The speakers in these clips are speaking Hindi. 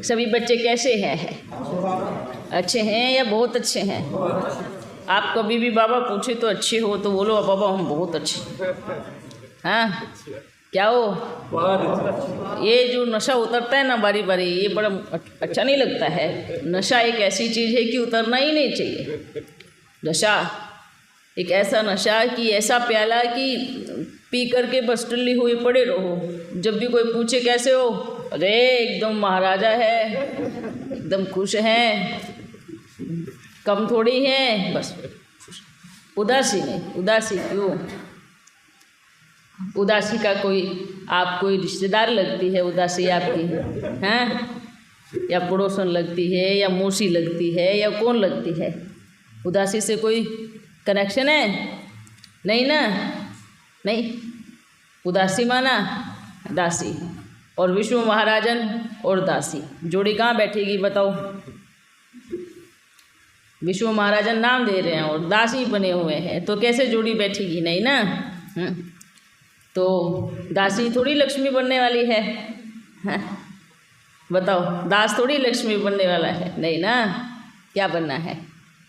सभी बच्चे कैसे हैं? अच्छे हैं या बहुत अच्छे हैं? आप कभी भी बाबा पूछे तो अच्छे हो तो बोलो बाबा हम बहुत अच्छे। हाँ क्या हो? ये जो नशा उतरता है ना बारी बारी, ये बड़ा अच्छा नहीं लगता है। नशा एक ऐसी चीज़ है कि उतरना ही नहीं चाहिए। नशा एक ऐसा नशा कि ऐसा प्याला कि पी करके बस टुल्ली हुए पड़े रहो। जब भी कोई पूछे कैसे हो, अरे एकदम महाराजा है, एकदम खुश हैं, कम थोड़ी हैं, बस उदासी नहीं। उदासी क्यों? उदासी का कोई आप कोई रिश्तेदार लगती है उदासी आपकी, हैं? या पड़ोसन लगती है या मौसी लगती है या कौन लगती है? उदासी से कोई कनेक्शन है? नहीं ना, नहीं। उदासी माना दासी, और विष्णु महाराजन और दासी जोड़ी कहाँ बैठेगी बताओ? विष्णु महाराजन नाम दे रहे हैं और दासी बने हुए हैं, तो कैसे जोड़ी बैठेगी? नहीं ना। तो दासी थोड़ी लक्ष्मी बनने वाली है, बताओ? दास थोड़ी लक्ष्मी बनने वाला है, नहीं ना। क्या बनना है?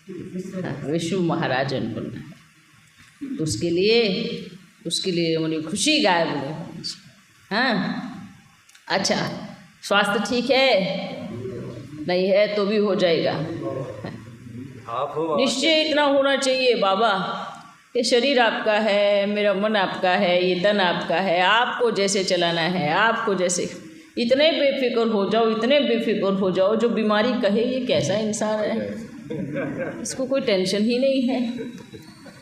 विष्णु महाराजन बनना है। तो उसके लिए मुझे खुशी गायब हो। हाँ अच्छा, स्वास्थ्य ठीक है? नहीं है तो भी हो जाएगा। निश्चय इतना होना चाहिए बाबा, ये शरीर आपका है, मेरा मन आपका है, ये तन आपका है, आपको जैसे चलाना है, आपको जैसे। इतने बेफिक्र हो जाओ, इतने बेफिक्र हो जाओ, जो बीमारी कहे ये कैसा इंसान है, इसको कोई टेंशन ही नहीं है,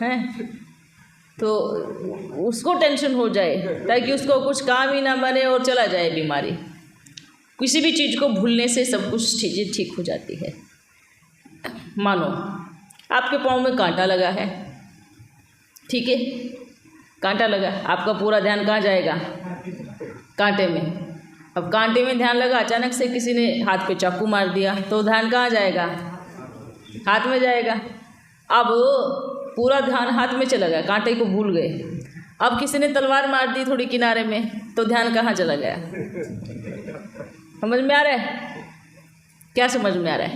हैं? तो उसको टेंशन हो जाए ताकि उसको कुछ काम ही ना बने और चला जाए बीमारी। किसी भी चीज़ को भूलने से सब कुछ चीज़ें ठीक हो जाती है। मानो आपके पाँव में कांटा लगा है, ठीक है? कांटा लगा, आपका पूरा ध्यान कहाँ जाएगा? कांटे में। अब कांटे में ध्यान लगा, अचानक से किसी ने हाथ पे चाकू मार दिया तो ध्यान कहाँ जाएगा? हाथ में जाएगा। अब पूरा ध्यान हाथ में चला गया, कांटे को भूल गए। अब किसी ने तलवार मार दी थोड़ी किनारे में, तो ध्यान कहाँ चला गया? समझ में आ रहा है? क्या समझ में आ रहा है?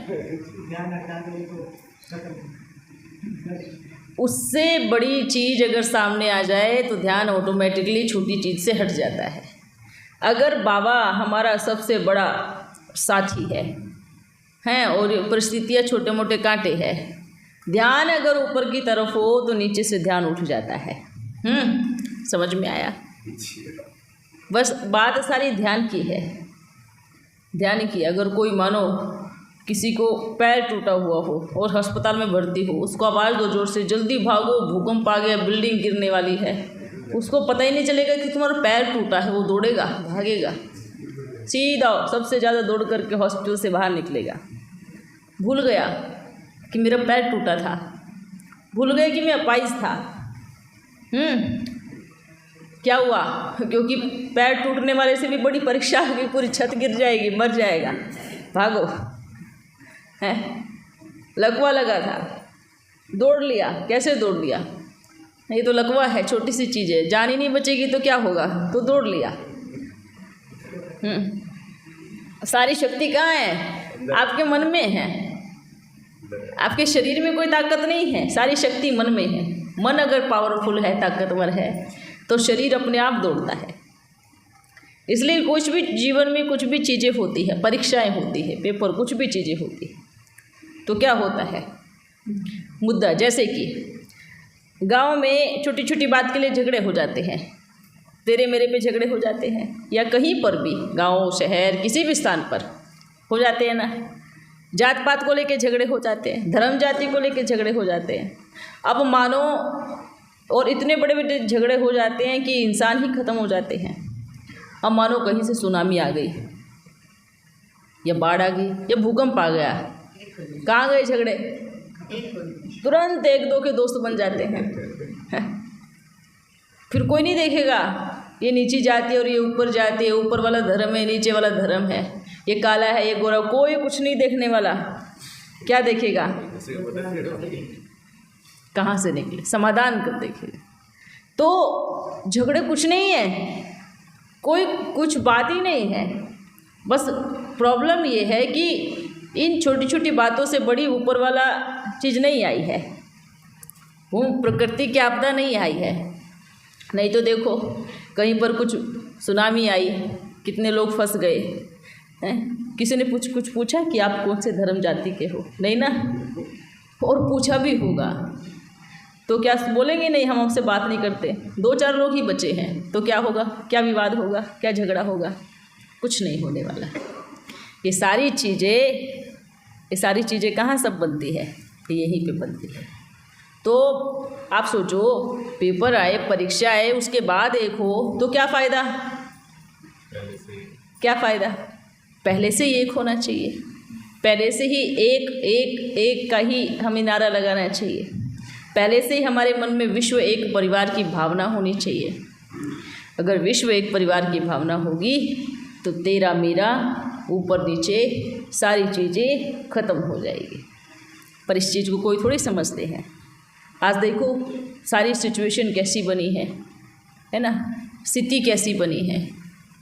उससे बड़ी चीज़ अगर सामने आ जाए तो ध्यान ऑटोमेटिकली छोटी चीज़ से हट जाता है। अगर बाबा हमारा सबसे बड़ा साथी हैं और परिस्थितियाँ छोटे मोटे कांटे हैं, ध्यान अगर ऊपर की तरफ हो तो नीचे से ध्यान उठ जाता है। समझ में आया? बस बात सारी ध्यान की है, ध्यान की। अगर कोई मानो किसी को पैर टूटा हुआ हो और अस्पताल में भर्ती हो, उसको आवाज़ दो जोर से, जल्दी भागो, भूकंप आ गया, बिल्डिंग गिरने वाली है, उसको पता ही नहीं चलेगा कि तुम्हारा पैर टूटा है। वो दौड़ेगा, भागेगा, सीधा सबसे ज़्यादा दौड़ करके हॉस्पिटल से बाहर निकलेगा। भूल गया कि मेरा पैर टूटा था, भूल गया कि मैं अपाहिज था। क्या हुआ? क्योंकि पैर टूटने वाले से भी बड़ी परीक्षा है कि पूरी छत गिर जाएगी, मर जाएगा, भागो, है? लकवा लगा था, दौड़ लिया। कैसे दौड़ लिया? ये तो लकवा है, छोटी सी चीज़ है, जान ही नहीं बचेगी तो क्या होगा, तो दौड़ लिया। सारी शक्ति कहाँ है? आपके मन में है। आपके शरीर में कोई ताकत नहीं है, सारी शक्ति मन में है। मन अगर पावरफुल है, ताकतवर है, तो शरीर अपने आप दौड़ता है। इसलिए कुछ भी जीवन में कुछ भी चीज़ें होती है, परीक्षाएं होती है, पेपर, कुछ भी चीज़ें होती है, तो क्या होता है मुद्दा? जैसे कि गांव में छोटी छोटी बात के लिए झगड़े हो जाते हैं, तेरे मेरे पे झगड़े हो जाते हैं, या कहीं पर भी गांव शहर किसी भी स्थान पर हो जाते हैं ना। जात पात को लेके झगड़े हो जाते हैं, धर्म जाति को लेके झगड़े हो जाते हैं। अब मानो, और इतने बड़े बड़े झगड़े हो जाते हैं कि इंसान ही ख़त्म हो जाते हैं। अब मानो कहीं से सुनामी आ गई, या बाढ़ आ गई, या भूकंप आ गया, कहाँ गए झगड़े? तुरंत एक दो के दोस्त बन जाते हैं। फिर कोई नहीं देखेगा ये नीची जाति और ये ऊपर जाति है, ऊपर वाला धर्म है, नीचे वाला धर्म है, ये काला है, ये गोरा, कोई कुछ नहीं देखने वाला। क्या देखेगा? कहाँ से निकले? समाधान कब देखेगा? तो झगड़े कुछ नहीं है, कोई कुछ बात ही नहीं है। बस प्रॉब्लम ये है कि इन छोटी छोटी बातों से बड़ी ऊपर वाला चीज़ नहीं आई है, वो प्रकृति की आपदा नहीं आई है। नहीं तो देखो कहीं पर कुछ सुनामी आई, कितने लोग फंस गए हैं। किसी ने कुछ पूछा कि आप कौन से धर्म जाति के हो? नहीं ना, और पूछा भी होगा तो क्या बोलेंगे नहीं हम आपसे बात नहीं करते। 2-4 लोग ही बचे हैं तो क्या होगा, क्या विवाद होगा, क्या झगड़ा होगा? कुछ नहीं होने वाला। ये सारी चीज़ें कहाँ सब बनती है? यहीं पे बनती है। तो आप सोचो पेपर आए, परीक्षा आए, उसके बाद एक हो तो क्या फ़ायदा? क्या फ़ायदा? पहले से ही एक होना चाहिए, पहले से ही एक का ही हमें नारा लगाना चाहिए। पहले से ही हमारे मन में विश्व एक परिवार की भावना होनी चाहिए। अगर विश्व एक परिवार की भावना होगी तो तेरा मेरा ऊपर नीचे सारी चीज़ें ख़त्म हो जाएगी। पर इस चीज़ को कोई थोड़ी समझते हैं। आज देखो सारी सिचुएशन कैसी बनी है ना, स्थिति कैसी बनी है,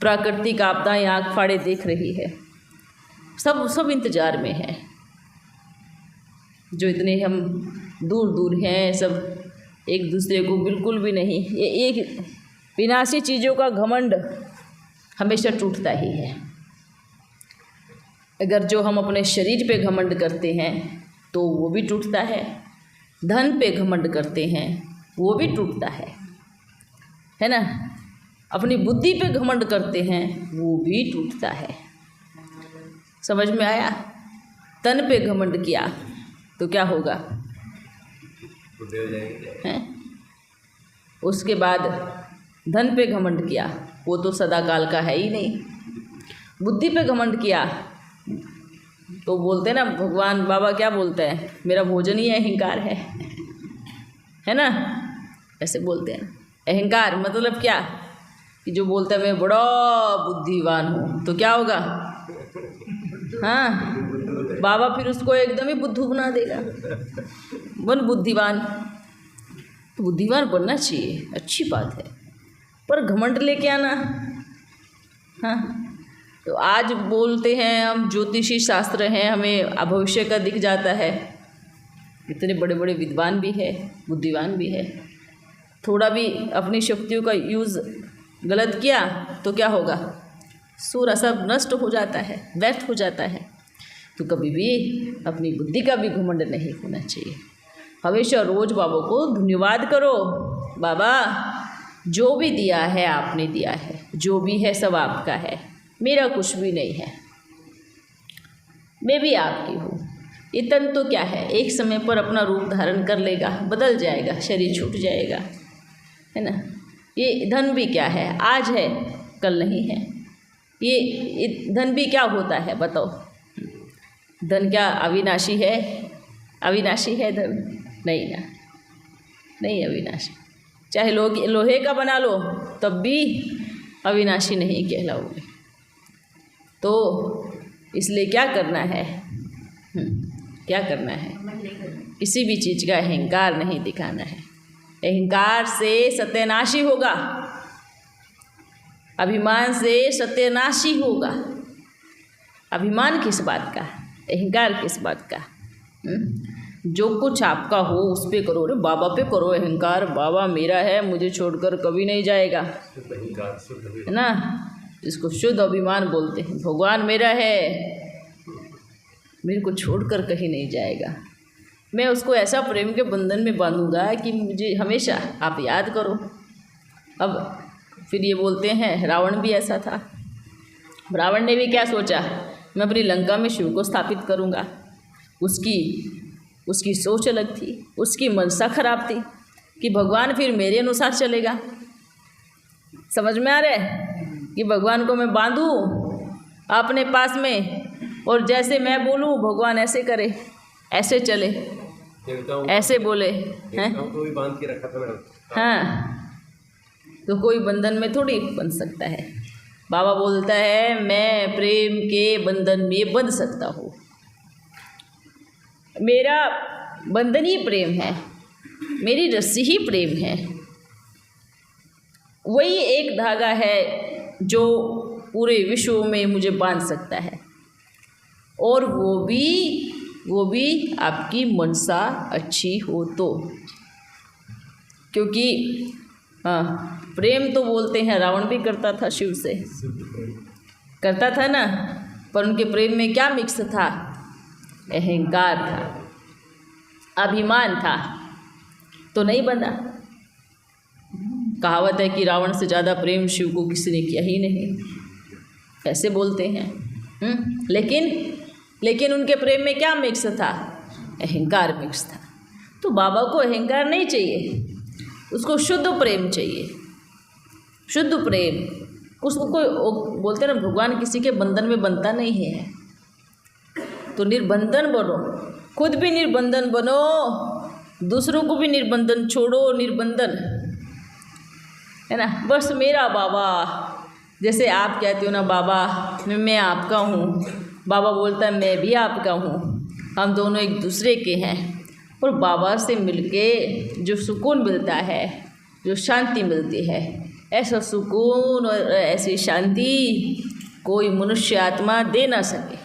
प्राकृतिक आपदाएं आँख फाड़े देख रही है, सब इंतज़ार में है। जो इतने हम दूर हैं, सब एक दूसरे को बिल्कुल भी नहीं, ये एक विनाशी चीज़ों का घमंड हमेशा टूटता ही है। अगर जो हम अपने शरीर पे घमंड करते हैं तो वो भी टूटता है, धन पे घमंड करते हैं वो भी टूटता है ना, अपनी बुद्धि पे घमंड करते हैं वो भी टूटता है। समझ में आया? तन पे घमंड किया तो क्या होगा? हैं? उसके बाद धन पे घमंड किया, वो तो सदा काल का है ही नहीं। बुद्धि पे घमंड किया तो बोलते हैं ना, भगवान बाबा क्या बोलते हैं, मेरा भोजन ही अहंकार है ना, ऐसे बोलते हैं। अहंकार मतलब क्या कि जो बोलता है मैं बड़ा बुद्धिमान हूँ तो क्या होगा? हाँ, बाबा फिर उसको एकदम ही बुद्धू बना देगा। बन बुद्धिमान, तो बुद्धिमान बनना चाहिए, अच्छी बात है, पर घमंड लेके आना। हाँ, तो आज बोलते हैं हम ज्योतिषी शास्त्र हैं, हमें भविष्य का दिख जाता है, इतने बड़े बड़े विद्वान भी है, बुद्धिमान भी है, थोड़ा भी अपनी शक्तियों का यूज़ गलत किया तो क्या होगा? सूरा सब नष्ट हो जाता है, व्यर्थ हो जाता है। तो कभी भी अपनी बुद्धि का भी घमंड नहीं होना चाहिए। हमेशा रोज़ बाबा को धन्यवाद करो, बाबा जो भी दिया है आपने दिया है, जो भी है सब आपका है, मेरा कुछ भी नहीं है, मैं भी आपकी हूँ। ये तन तो क्या है, एक समय पर अपना रूप धारण कर लेगा, बदल जाएगा, शरीर छूट जाएगा, है ना। ये धन भी क्या है, आज है कल नहीं है। ये धन भी क्या होता है बताओ? धन क्या अविनाशी है? अविनाशी है धन? नहीं ना, नहीं अविनाशी। चाहे लोहे का बना लो तब भी अविनाशी नहीं कहलाओगे। तो इसलिए क्या करना है? क्या करना है? किसी भी चीज़ का अहंकार नहीं दिखाना है। अहंकार से सत्यानाशी होगा, अभिमान से सत्यानाशी होगा। अभिमान किस बात का, अहंकार किस बात का? जो कुछ आपका हो उस पे करो। रे बाबा पे करो अहंकार, बाबा मेरा है, मुझे छोड़कर कभी नहीं जाएगा, है ना। इसको शुद्ध अभिमान बोलते हैं। भगवान मेरा है, मेरे को छोड़कर कहीं नहीं जाएगा। मैं उसको ऐसा प्रेम के बंधन में बांधूंगा कि मुझे हमेशा आप याद करो। अब फिर ये बोलते हैं रावण भी ऐसा था। रावण ने भी क्या सोचा, मैं अपनी लंका में शिव को स्थापित करूंगा। उसकी सोच अलग थी, उसकी मनसा खराब थी कि भगवान फिर मेरे अनुसार चलेगा। समझ में आ रहा है कि भगवान को मैं बांधूं अपने पास में और जैसे मैं बोलूं भगवान ऐसे करे, ऐसे चले, ऐसे बोले हैं। तो भी बांध के रखा था ना। हाँ, तो कोई बंधन में थोड़ी बंध सकता है। बाबा बोलता है मैं प्रेम के बंधन में बंध सकता हूँ, मेरा बंधन ही प्रेम है, मेरी रस्सी ही प्रेम है। वही एक धागा है जो पूरे विश्व में मुझे बांध सकता है, और वो भी आपकी मनसा अच्छी हो तो। क्योंकि प्रेम तो बोलते हैं रावण भी करता था शिव से, करता था ना, पर उनके प्रेम में क्या मिक्स था? अहंकार था, अभिमान था, तो नहीं बंधा। कहावत है कि रावण से ज़्यादा प्रेम शिव को किसी ने किया ही नहीं, ऐसे बोलते हैं। लेकिन उनके प्रेम में क्या मिक्स था? अहंकार मिक्स था। तो बाबा को अहंकार नहीं चाहिए, उसको शुद्ध प्रेम चाहिए, शुद्ध प्रेम। उसको कोई बोलते हैं ना, भगवान किसी के बंधन में बंधता नहीं है। तो निर्बंधन बनो, खुद भी निर्बंधन बनो, दूसरों को भी निर्बंधन छोड़ो, निर्बंधन है ना। बस मेरा बाबा, जैसे आप कहते हो ना बाबा मैं आपका हूँ, बाबा बोलता है मैं भी आपका हूँ, हम दोनों एक दूसरे के हैं। और बाबा से मिलके जो सुकून मिलता है, जो शांति मिलती है, ऐसा सुकून और ऐसी शांति कोई मनुष्य आत्मा दे ना सके,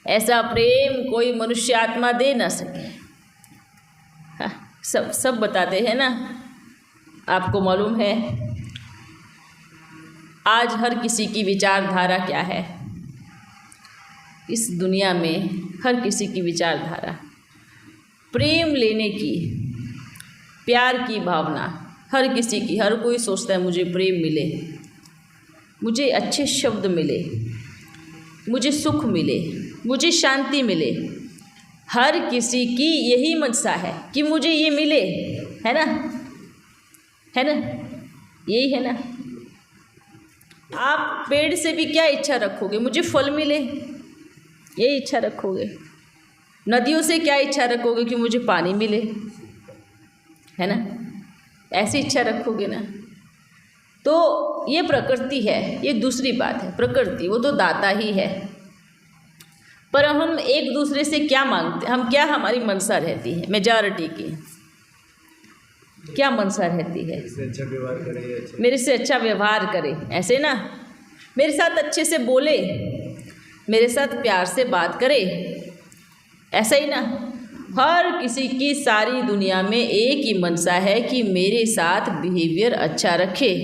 ऐसा प्रेम कोई मनुष्य आत्मा दे ना सके। हाँ, सब बताते हैं ना। आपको मालूम है आज हर किसी की विचारधारा क्या है? इस दुनिया में हर किसी की विचारधारा प्रेम लेने की, प्यार की भावना हर किसी की, हर कोई सोचता है मुझे प्रेम मिले, मुझे अच्छे शब्द मिले, मुझे सुख मिले, मुझे शांति मिले। हर किसी की यही मनसा है कि मुझे ये मिले, है ना, है ना, यही है ना। आप पेड़ से भी क्या इच्छा रखोगे? मुझे फल मिले, यही इच्छा रखोगे। नदियों से क्या इच्छा रखोगे? कि मुझे पानी मिले, है ना, ऐसी इच्छा रखोगे ना। तो ये प्रकृति है, ये दूसरी बात है। प्रकृति वो तो दाता ही है, पर हम एक दूसरे से क्या मांगते, हम क्या, हमारी मनसा रहती है मेजॉरिटी की, क्या मनसा रहती है? अच्छा व्यवहार करे, मेरे से अच्छा व्यवहार करे, ऐसे ना, मेरे साथ अच्छे से बोले, मेरे साथ प्यार से बात करे, ऐसा ही ना। हर किसी की सारी दुनिया में एक ही मनसा है कि मेरे साथ बिहेवियर अच्छा रखे।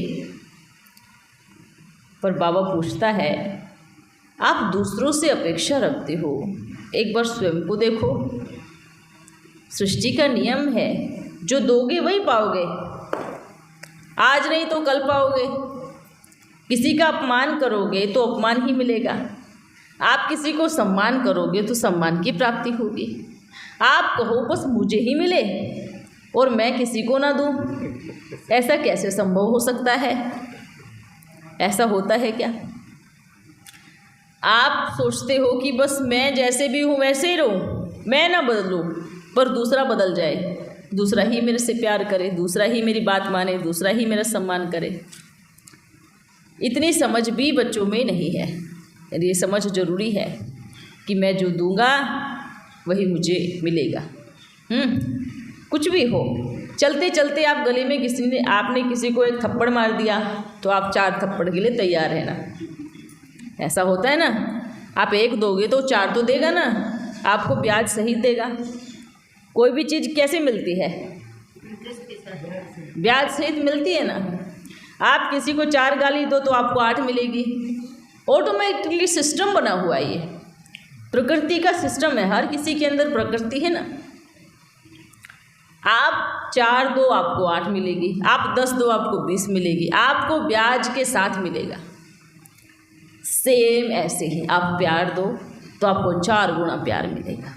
पर बाबा पूछता है आप दूसरों से अपेक्षा रखते हो, एक बार स्वयं को देखो। सृष्टि का नियम है, जो दोगे वही पाओगे, आज नहीं तो कल पाओगे। किसी का अपमान करोगे तो अपमान ही मिलेगा, आप किसी को सम्मान करोगे तो सम्मान की प्राप्ति होगी। आप कहो बस मुझे ही मिले और मैं किसी को ना दूं, ऐसा कैसे संभव हो सकता है? ऐसा होता है क्या? आप सोचते हो कि बस मैं जैसे भी हूँ वैसे ही रहूँ, मैं ना बदलूँ, पर दूसरा बदल जाए, दूसरा ही मेरे से प्यार करे, दूसरा ही मेरी बात माने, दूसरा ही मेरा सम्मान करे। इतनी समझ भी बच्चों में नहीं है। ये समझ ज़रूरी है कि मैं जो दूंगा वही मुझे मिलेगा। कुछ भी हो, चलते चलते आप गली में आपने किसी को एक थप्पड़ मार दिया तो आप 4 थप्पड़ के लिए तैयार है ना। ऐसा होता है ना, आप 1 दोगे तो 4 तो देगा ना, आपको ब्याज सहित देगा। कोई भी चीज़ कैसे मिलती है? ब्याज सहित मिलती है ना। आप किसी को 4 गाली दो तो आपको 8 मिलेगी, ऑटोमेटिकली सिस्टम बना हुआ है। ये प्रकृति का सिस्टम है, हर किसी के अंदर प्रकृति है ना। आप 4 दो आपको 8 मिलेगी, आप 10 दो आपको 20 मिलेगी, आपको ब्याज के साथ मिलेगा। सेम ऐसे ही आप प्यार दो तो आपको 4 गुना प्यार मिलेगा,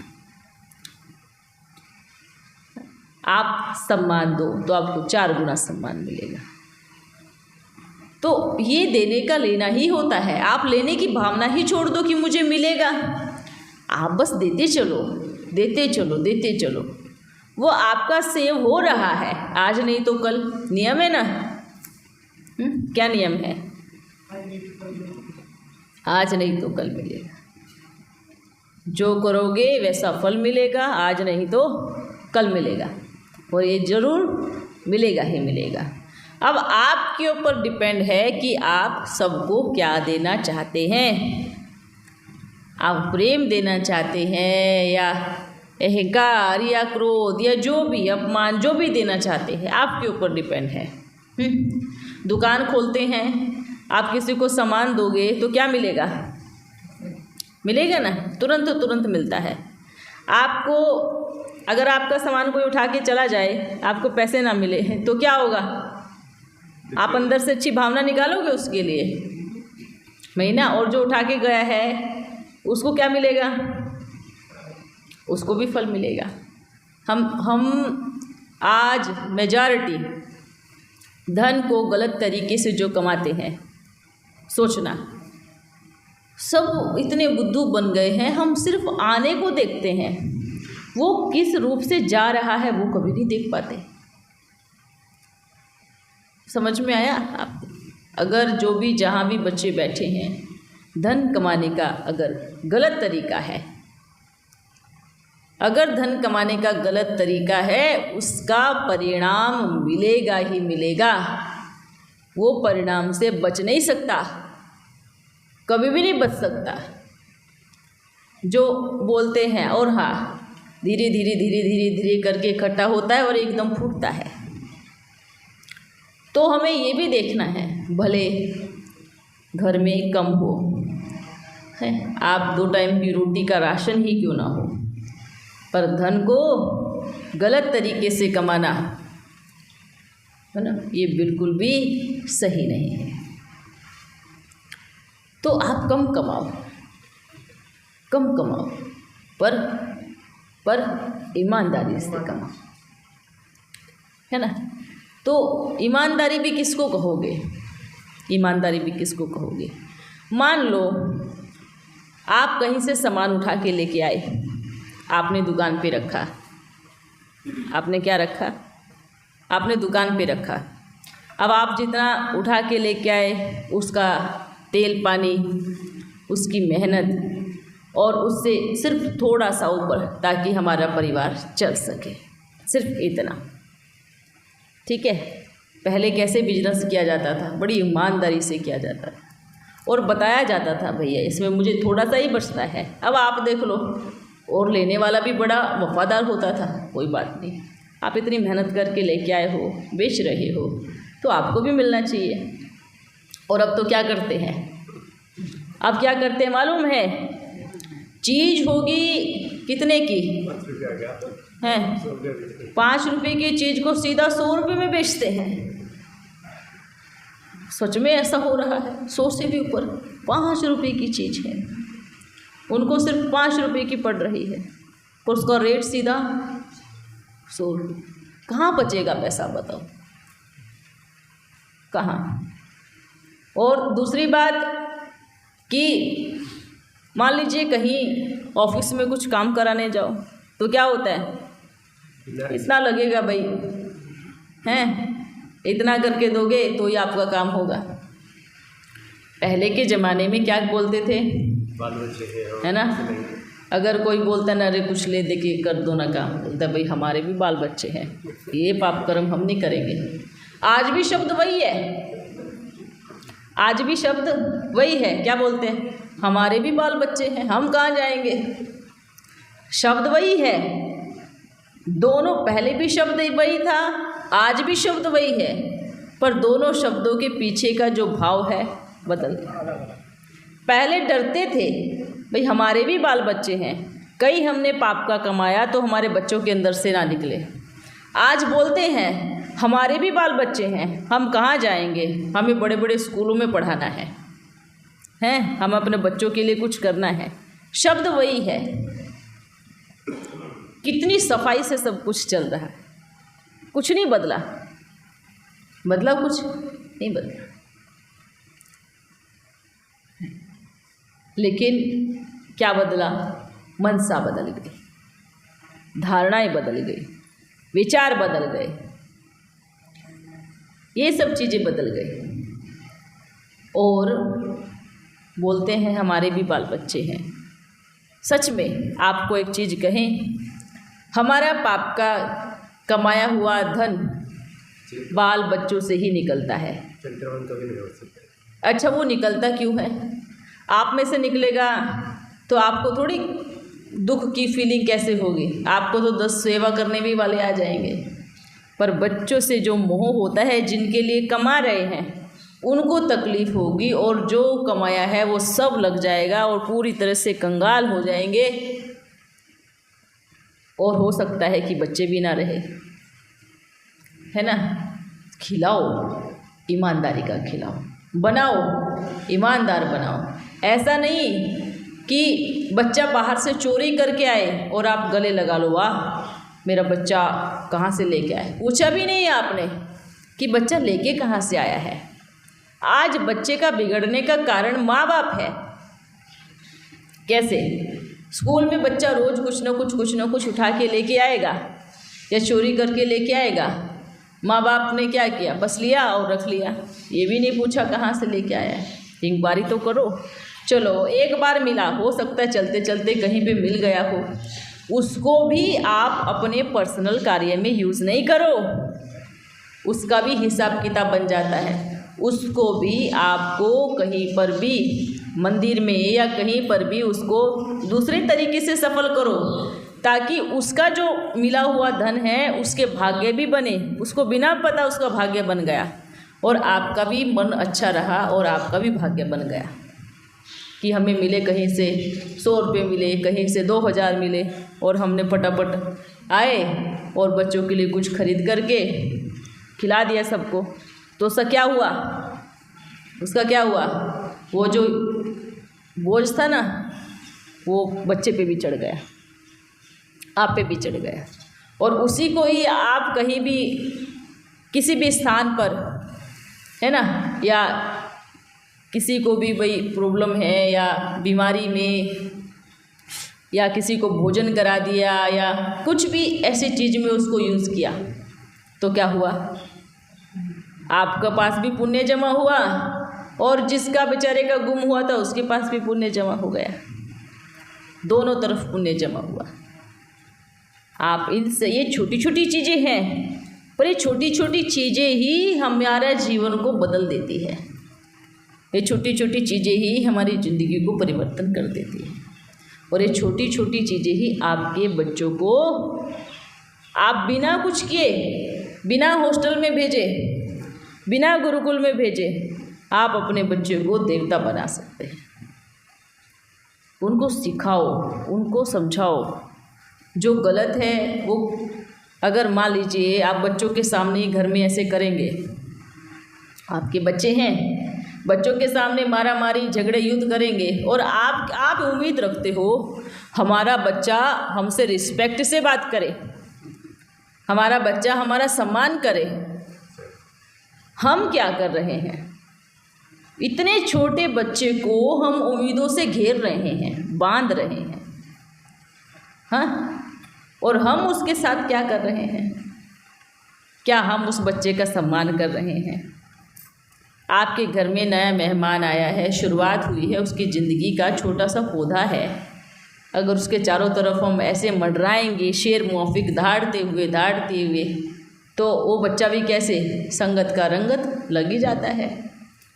आप सम्मान दो तो आपको 4 गुना सम्मान मिलेगा। तो ये देने का लेना ही होता है। आप लेने की भावना ही छोड़ दो कि मुझे मिलेगा, आप बस देते चलो, देते चलो, देते चलो। वो आपका सेव हो रहा है, आज नहीं तो कल। नियम है ना। क्या नियम है? आज नहीं तो कल मिलेगा। जो करोगे वैसा फल मिलेगा, आज नहीं तो कल मिलेगा, और ये जरूर मिलेगा ही मिलेगा। अब आपके ऊपर डिपेंड है कि आप सबको क्या देना चाहते हैं। आप प्रेम देना चाहते हैं या अहंकार या क्रोध या जो भी अपमान जो भी देना चाहते हैं, आपके ऊपर डिपेंड है। दुकान खोलते हैं, आप किसी को सामान दोगे तो क्या मिलेगा? मिलेगा ना, तुरंत मिलता है। आपको अगर आपका सामान कोई उठा के चला जाए, आपको पैसे ना मिले तो क्या होगा? आप अंदर से अच्छी भावना निकालोगे उसके लिए महीना, और जो उठा के गया है उसको क्या मिलेगा? उसको भी फल मिलेगा। हम आज मेजॉरिटी धन को गलत तरीके से जो कमाते हैं, सोचना, सब इतने बुद्धू बन गए हैं, हम सिर्फ आने को देखते हैं, वो किस रूप से जा रहा है वो कभी नहीं देख पाते। समझ में आया आपको? अगर जो भी जहाँ भी बच्चे बैठे हैं, धन कमाने का अगर गलत तरीका है, अगर धन कमाने का गलत तरीका है, उसका परिणाम मिलेगा ही मिलेगा। वो परिणाम से बच नहीं सकता, कभी भी नहीं बच सकता। जो बोलते हैं और हाँ, धीरे धीरे करके इकट्ठा होता है और एकदम फूटता है। तो हमें ये भी देखना है, भले घर में कम हो है, आप 2 टाइम की रोटी का राशन ही क्यों ना हो, पर धन को गलत तरीके से कमाना है ना, ये बिल्कुल भी सही नहीं है। तो आप कम कमाओ, पर ईमानदारी से कमाओ, है ना। तो ईमानदारी भी किसको कहोगे? ईमानदारी भी किसको कहोगे? मान लो आप कहीं से सामान उठा के लेके आए, आपने दुकान पे रखा। आपने क्या रखा? आपने दुकान पे रखा। अब आप जितना उठा के लेके आए, उसका तेल पानी, उसकी मेहनत, और उससे सिर्फ थोड़ा सा ऊपर, ताकि हमारा परिवार चल सके, सिर्फ इतना। ठीक है। पहले कैसे बिजनेस किया जाता था? बड़ी ईमानदारी से किया जाता था और बताया जाता था, भैया इसमें मुझे थोड़ा सा ही बचता है। अब आप देख लो, और लेने वाला भी बड़ा वफादार होता था। कोई बात नहीं, आप इतनी मेहनत करके लेके आए हो, बेच रहे हो, तो आपको भी मिलना चाहिए। और अब तो क्या करते हैं? अब क्या करते हैं मालूम है? चीज़ होगी कितने की है, 5 रुपये की चीज़ को सीधा 100 रुपये में बेचते हैं। सच में ऐसा हो रहा है। 100 से भी ऊपर 5 रुपये की चीज़ है, उनको सिर्फ 5 रुपये की पड़ रही है, और उसका रेट सीधा 100 रुपये। कहाँ बचेगा पैसा बताओ? कहाँ? और दूसरी बात कि मान लीजिए कहीं ऑफिस में कुछ काम कराने जाओ, तो क्या होता है? इतना लगेगा भाई, हैं, इतना करके दोगे तो ही आपका काम होगा। पहले के ज़माने में क्या बोलते थे, है ना? अगर कोई बोलता है ना, अरे कुछ ले दे के कर दो ना काम, बोलता है भाई हमारे भी बाल बच्चे हैं, ये पाप कर्म हम नहीं करेंगे। आज भी शब्द वही है, आज भी शब्द वही है। क्या बोलते हैं? हमारे भी बाल बच्चे हैं, हम कहाँ जाएंगे। शब्द वही है, दोनों, पहले भी शब्द वही था, आज भी शब्द वही है, पर दोनों शब्दों के पीछे का जो भाव है बदल गया। पहले डरते थे भाई हमारे भी बाल बच्चे हैं, कहीं हमने पाप का कमाया तो हमारे बच्चों के अंदर से ना निकले। आज बोलते हैं हमारे भी बाल बच्चे हैं, हम कहाँ जाएंगे, हमें बड़े बड़े स्कूलों में पढ़ाना है, हम अपने बच्चों के लिए कुछ करना है। शब्द वही है। कितनी सफाई से सब कुछ चल रहा है, कुछ नहीं बदला, कुछ नहीं बदला। लेकिन क्या बदला? मनसा बदल गई, धारणाएं बदल गई, विचार बदल गए, ये सब चीज़ें बदल गई। और बोलते हैं हमारे भी बाल बच्चे हैं। सच में आपको एक चीज़ कहें, हमारा पाप का कमाया हुआ धन बाल बच्चों से ही निकलता है। चरित्रवान कभी नहीं हो सकता। अच्छा, वो निकलता क्यों है? आप में से निकलेगा तो आपको थोड़ी दुख की फीलिंग कैसे होगी? आपको तो 10 सेवा करने भी वाले आ जाएंगे। पर बच्चों से जो मोह होता है, जिनके लिए कमा रहे हैं, उनको तकलीफ़ होगी, और जो कमाया है वो सब लग जाएगा और पूरी तरह से कंगाल हो जाएंगे, और हो सकता है कि बच्चे भी ना रहे, है ना। खिलाओ, ईमानदारी का खिलाओ, बनाओ, ईमानदार बनाओ। ऐसा नहीं कि बच्चा बाहर से चोरी करके आए और आप गले लगा लो, वाह मेरा बच्चा कहाँ से लेके आए। पूछा भी नहीं आपने कि बच्चा लेके कहाँ से आया है। आज बच्चे का बिगड़ने का कारण माँ बाप है। कैसे? स्कूल में बच्चा रोज़ कुछ न कुछ उठा के लेके आएगा या चोरी करके लेके आएगा। माँ बाप ने क्या किया? बस लिया और रख लिया, ये भी नहीं पूछा कहाँ से लेके आया है। इंक्वायरी तो करो। चलो, एक बार मिला, हो सकता है चलते चलते कहीं पे मिल गया हो, उसको भी आप अपने पर्सनल कार्य में यूज़ नहीं करो, उसका भी हिसाब किताब बन जाता है। उसको भी आपको कहीं पर भी, मंदिर में या कहीं पर भी, उसको दूसरे तरीके से सफल करो, ताकि उसका जो मिला हुआ धन है उसके भाग्य भी बने। उसको बिना पता उसका भाग्य बन गया, और आपका भी मन अच्छा रहा और आपका भी भाग्य बन गया कि हमें मिले कहीं से 100 रुपये मिले, कहीं से 2000 मिले, और हमने फटाफट आए और बच्चों के लिए कुछ खरीद करके खिला दिया सबको। तो उसका क्या हुआ? उसका क्या हुआ? वो जो बोझ था ना, वो बच्चे पे भी चढ़ गया, आप पे भी चढ़ गया, और उसी को ही आप कहीं भी किसी भी स्थान पर, है ना, या किसी को भी भाई प्रॉब्लम है या बीमारी में, या किसी को भोजन करा दिया, या कुछ भी ऐसी चीज़ में उसको यूज़ किया, तो क्या हुआ? आपका पास भी पुण्य जमा हुआ, और जिसका बेचारे का गुम हुआ था उसके पास भी पुण्य जमा हो गया। दोनों तरफ पुण्य जमा हुआ। आप इनसे, ये छोटी छोटी चीज़ें हैं, पर ये छोटी छोटी चीज़ें ही हमारा जीवन को बदल देती है। ये छोटी छोटी चीज़ें ही हमारी ज़िंदगी को परिवर्तन कर देती है, और ये छोटी छोटी चीज़ें ही आपके बच्चों को, आप बिना कुछ किए, बिना हॉस्टल में भेजे, बिना गुरुकुल में भेजे, आप अपने बच्चे को देवता बना सकते हैं। उनको सिखाओ, उनको समझाओ। जो गलत है वो, अगर मान लीजिए आप बच्चों के सामने ही घर में ऐसे करेंगे, आपके बच्चे हैं, बच्चों के सामने मारा मारी झगड़े युद्ध करेंगे, और आप उम्मीद रखते हो हमारा बच्चा हमसे रिस्पेक्ट से बात करे, हमारा बच्चा हमारा सम्मान करे। हम क्या कर रहे हैं? इतने छोटे बच्चे को हम उम्मीदों से घेर रहे हैं, बांध रहे हैं, हाँ, और हम उसके साथ क्या कर रहे हैं? क्या हम उस बच्चे का सम्मान कर रहे हैं? आपके घर में नया मेहमान आया है, शुरुआत हुई है, उसकी ज़िंदगी का छोटा सा पौधा है, अगर उसके चारों तरफ हम ऐसे मंडराएंगे शेर मुआफिक धाड़ते हुए, तो वो बच्चा भी कैसे, संगत का रंगत लग ही जाता है।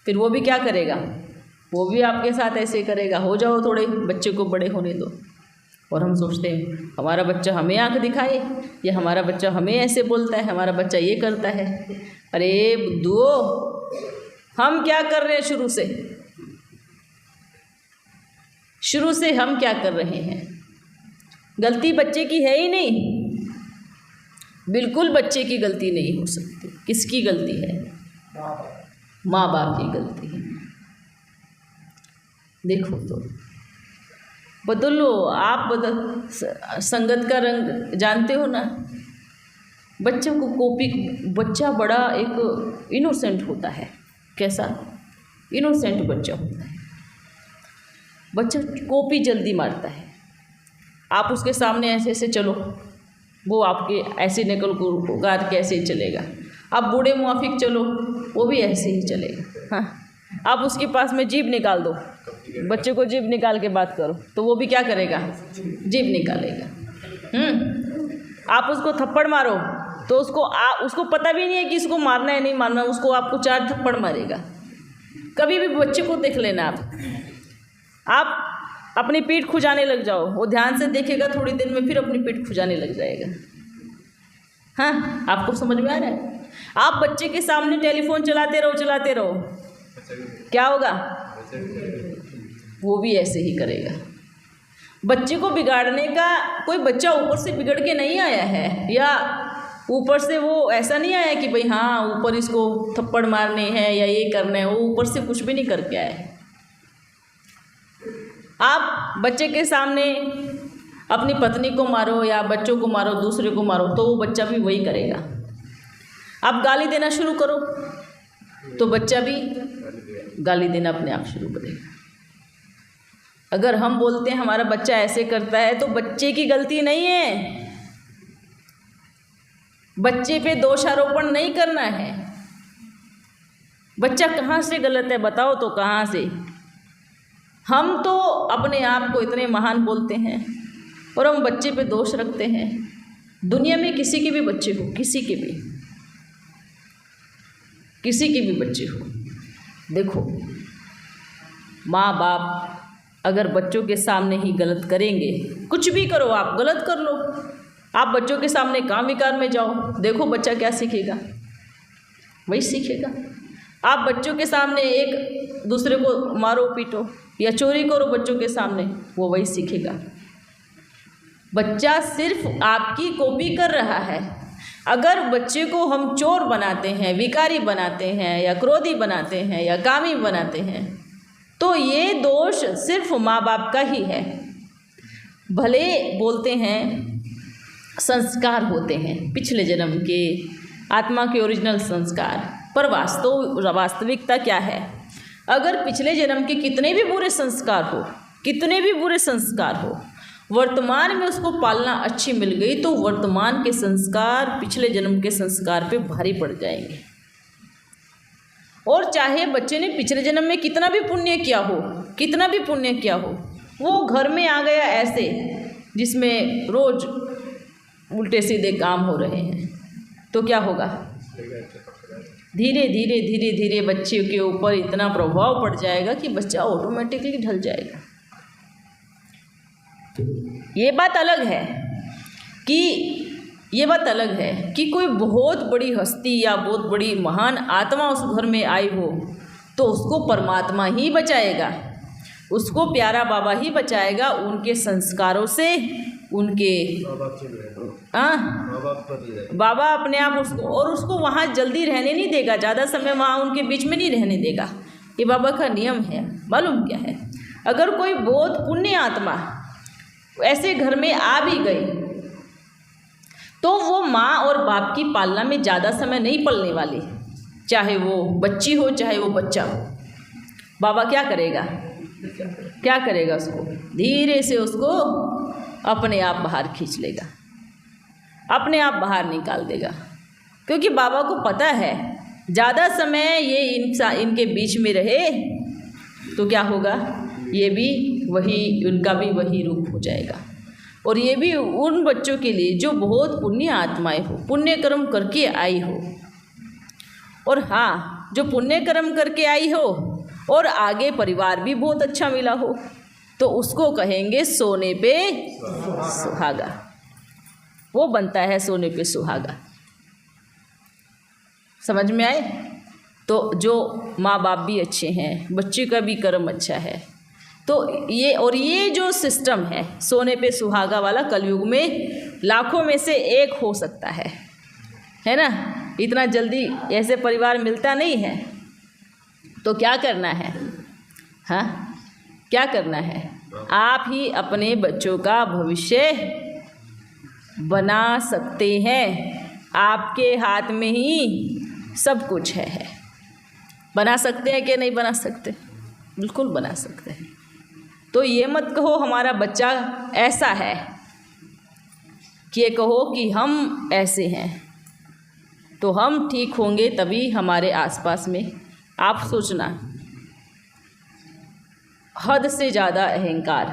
फिर वो भी क्या करेगा? वो भी आपके साथ ऐसे करेगा। हो जाओ थोड़े, बच्चे को बड़े होने दो। और हम सोचते हैं हमारा बच्चा हमें आंख दिखाए, या हमारा बच्चा हमें ऐसे बोलता है, हमारा बच्चा ये करता है। अरे बुद्धुओ, हम क्या कर रहे हैं? शुरू से हम क्या कर रहे हैं? गलती बच्चे की है ही नहीं, बिल्कुल बच्चे की गलती नहीं हो सकती। किसकी गलती है? माँ बाप की गलती है। देखो तो बदलो, आप संगत का रंग जानते हो ना। बच्चों को बच्चा बड़ा एक इनोसेंट होता है। कैसा इनोसेंट बच्चा होता है? बच्चा कॉपी जल्दी मारता है। आप उसके सामने ऐसे ऐसे चलो, वो आपके ऐसे नकल को उगार के ऐसे ही चलेगा। आप बूढ़े मुआफिक चलो, वो भी ऐसे ही चलेगा। हाँ, आप उसके पास में जीभ निकाल दो, बच्चे को जीभ निकाल के बात करो, तो वो भी क्या करेगा? जीभ निकालेगा। आप उसको थप्पड़ मारो, तो उसको पता भी नहीं है कि इसको मारना है नहीं मारना, उसको आपको 4 थप्पड़ मारेगा। कभी भी बच्चे को देख लेना आप अपनी पीठ खुजाने लग जाओ, वो ध्यान से देखेगा, थोड़ी देर में फिर अपनी पीठ खुजाने लग जाएगा। हाँ, आपको समझ में आ रहा है? आप बच्चे के सामने टेलीफोन चलाते रहो, क्या होगा? वो भी ऐसे ही करेगा। बच्चे को बिगाड़ने का, कोई बच्चा ऊपर से बिगड़ के नहीं आया है, या ऊपर से वो ऐसा नहीं आया कि भाई हाँ ऊपर इसको थप्पड़ मारने हैं या ये करना है, वो ऊपर से कुछ भी नहीं करके आया है। आप बच्चे के सामने अपनी पत्नी को मारो या बच्चों को मारो, दूसरे को मारो, तो वो बच्चा भी वही करेगा। आप गाली देना शुरू करो तो बच्चा भी गाली देना अपने आप शुरू करेगा। अगर हम बोलते हैं हमारा बच्चा ऐसे करता है, तो बच्चे की गलती नहीं है, बच्चे पे दोषारोपण नहीं करना है। बच्चा कहाँ से गलत है बताओ तो, कहाँ से? हम तो अपने आप को इतने महान बोलते हैं और हम बच्चे पे दोष रखते हैं। दुनिया में किसी के भी बच्चे हो, किसी के भी बच्चे हो, देखो माँ बाप अगर बच्चों के सामने ही गलत करेंगे, कुछ भी करो, आप गलत कर लो, आप बच्चों के सामने काम विकार में जाओ, देखो बच्चा क्या सीखेगा, वही सीखेगा। आप बच्चों के सामने एक दूसरे को मारो पीटो या चोरी करो बच्चों के सामने, वो वही सीखेगा। बच्चा सिर्फ आपकी कॉपी कर रहा है। अगर बच्चे को हम चोर बनाते हैं, विकारी बनाते हैं, या क्रोधी बनाते हैं, या कामी बनाते हैं, तो ये दोष सिर्फ माँ बाप का ही है। भले बोलते हैं संस्कार होते हैं पिछले जन्म के, आत्मा के ओरिजिनल संस्कार, पर वास्तविकता क्या है? अगर पिछले जन्म के कितने भी बुरे संस्कार हो, वर्तमान में उसको पालना अच्छी मिल गई, तो वर्तमान के संस्कार पिछले जन्म के संस्कार पे भारी पड़ जाएंगे। और चाहे बच्चे ने पिछले जन्म में कितना भी पुण्य किया हो, वो घर में आ गया ऐसे जिसमें रोज उल्टे सीधे काम हो रहे हैं, तो क्या होगा? धीरे धीरे बच्चे के ऊपर इतना प्रभाव पड़ जाएगा कि बच्चा ऑटोमेटिकली ढल जाएगा। ये बात अलग है कि कोई बहुत बड़ी हस्ती या बहुत बड़ी महान आत्मा उस घर में आई हो, तो उसको परमात्मा ही बचाएगा, उसको प्यारा बाबा ही बचाएगा, उनके संस्कारों से, उनके बाबा अपने आप उसको वहाँ जल्दी रहने नहीं देगा, ज़्यादा समय वहाँ उनके बीच में नहीं रहने देगा। ये बाबा का नियम है। मालूम क्या है? अगर कोई बहुत पुण्य आत्मा ऐसे घर में आ भी गई, तो वो माँ और बाप की पालना में ज़्यादा समय नहीं पलने वाली, चाहे वो बच्ची हो चाहे वो बच्चा हो। बाबा क्या करेगा? उसको धीरे से उसको अपने आप बाहर खींच लेगा, अपने आप बाहर निकाल देगा, क्योंकि बाबा को पता है ज़्यादा समय ये इनके बीच में रहे तो क्या होगा, ये भी वही, उनका भी वही रूप हो जाएगा। और ये भी उन बच्चों के लिए जो बहुत पुण्य आत्माएं हो, पुण्य कर्म करके आई हो, और हाँ जो पुण्य कर्म करके आई हो और आगे परिवार भी बहुत अच्छा मिला हो, तो उसको कहेंगे सोने पे सुहागा। वो बनता है सोने पे सुहागा। समझ में आए? तो जो माँ बाप भी अच्छे हैं, बच्चे का भी कर्म अच्छा है, तो ये जो सिस्टम है सोने पे सुहागा वाला, कलयुग में लाखों में से एक हो सकता है ना? इतना जल्दी ऐसे परिवार मिलता नहीं है। तो क्या करना है? हाँ, क्या करना है? आप ही अपने बच्चों का भविष्य बना सकते हैं। आपके हाथ में ही सब कुछ है। बना सकते हैं कि नहीं बना सकते? बिल्कुल बना सकते हैं। तो ये मत कहो हमारा बच्चा ऐसा है, कि ये कहो कि हम ऐसे हैं, तो हम ठीक होंगे तभी हमारे आसपास में। आप सोचना, हद से ज़्यादा अहंकार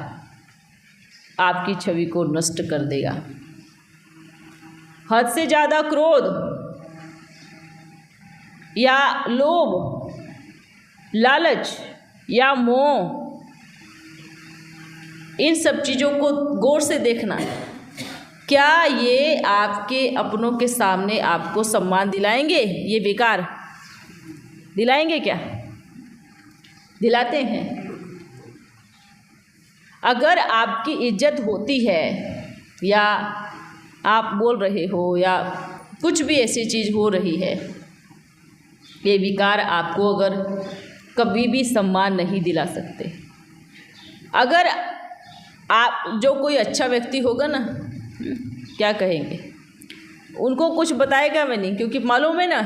आपकी छवि को नष्ट कर देगा। हद से ज़्यादा क्रोध या लोभ, लालच या मोह, इन सब चीज़ों को गौर से देखना। क्या ये आपके अपनों के सामने आपको सम्मान दिलाएंगे? ये विकार दिलाएंगे क्या? दिलाते हैं। अगर आपकी इज्जत होती है या आप बोल रहे हो या कुछ भी ऐसी चीज़ हो रही है, ये विकार आपको अगर कभी भी सम्मान नहीं दिला सकते। अगर आप जो कोई अच्छा व्यक्ति होगा ना, क्या कहेंगे? उनको कुछ बताएगा भी नहीं, क्योंकि मालूम है ना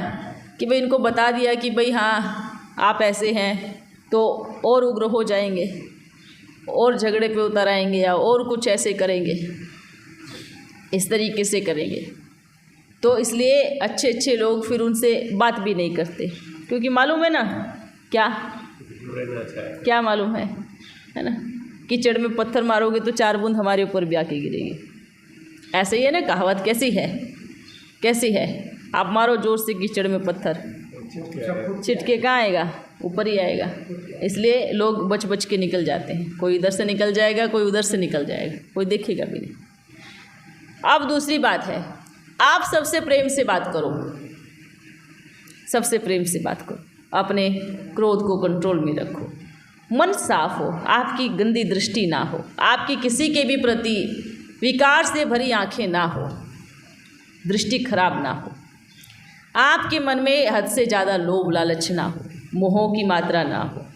कि भाई इनको बता दिया कि भाई हाँ आप ऐसे हैं तो और उग्र हो जाएंगे और झगड़े पे उतर आएंगे या और कुछ ऐसे करेंगे, इस तरीके से करेंगे। तो इसलिए अच्छे अच्छे लोग फिर उनसे बात भी नहीं करते, क्योंकि मालूम है ना क्या मालूम है ना, कीचड़ में पत्थर मारोगे तो 4 बूंद हमारे ऊपर भी आके गिरेगी। ऐसे ही है ना कहावत। कैसी है? आप मारो जोर से कीचड़ में पत्थर, छिटके कहाँ आएगा? ऊपर ही आएगा। इसलिए लोग बच बच के निकल जाते हैं। कोई इधर से निकल जाएगा, कोई उधर से निकल जाएगा, कोई देखेगा भी नहीं। अब दूसरी बात है, आप सबसे प्रेम से बात करो, सबसे प्रेम से बात करो, अपने क्रोध को कंट्रोल में रखो, मन साफ हो, आपकी गंदी दृष्टि ना हो, आपकी किसी के भी प्रति विकार से भरी आंखें ना हो, दृष्टि खराब ना हो, आपके मन में हद से ज़्यादा लोभ लालच ना हो, मोहों की मात्रा ना हो।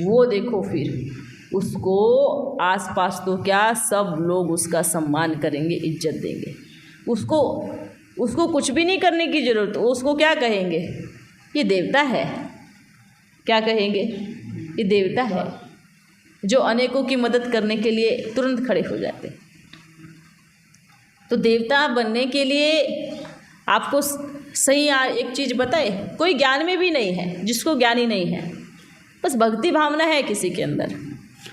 वो देखो फिर उसको आसपास तो क्या सब लोग उसका सम्मान करेंगे, इज्जत देंगे। उसको कुछ भी नहीं करने की ज़रूरत। उसको क्या कहेंगे? ये देवता है। क्या कहेंगे? ये देवता है, जो अनेकों की मदद करने के लिए तुरंत खड़े हो जाते हैं। तो देवता बनने के लिए आपको सही एक चीज़ बताए, कोई ज्ञान में भी नहीं है, जिसको ज्ञान ही नहीं है, बस भक्ति भावना है किसी के अंदर,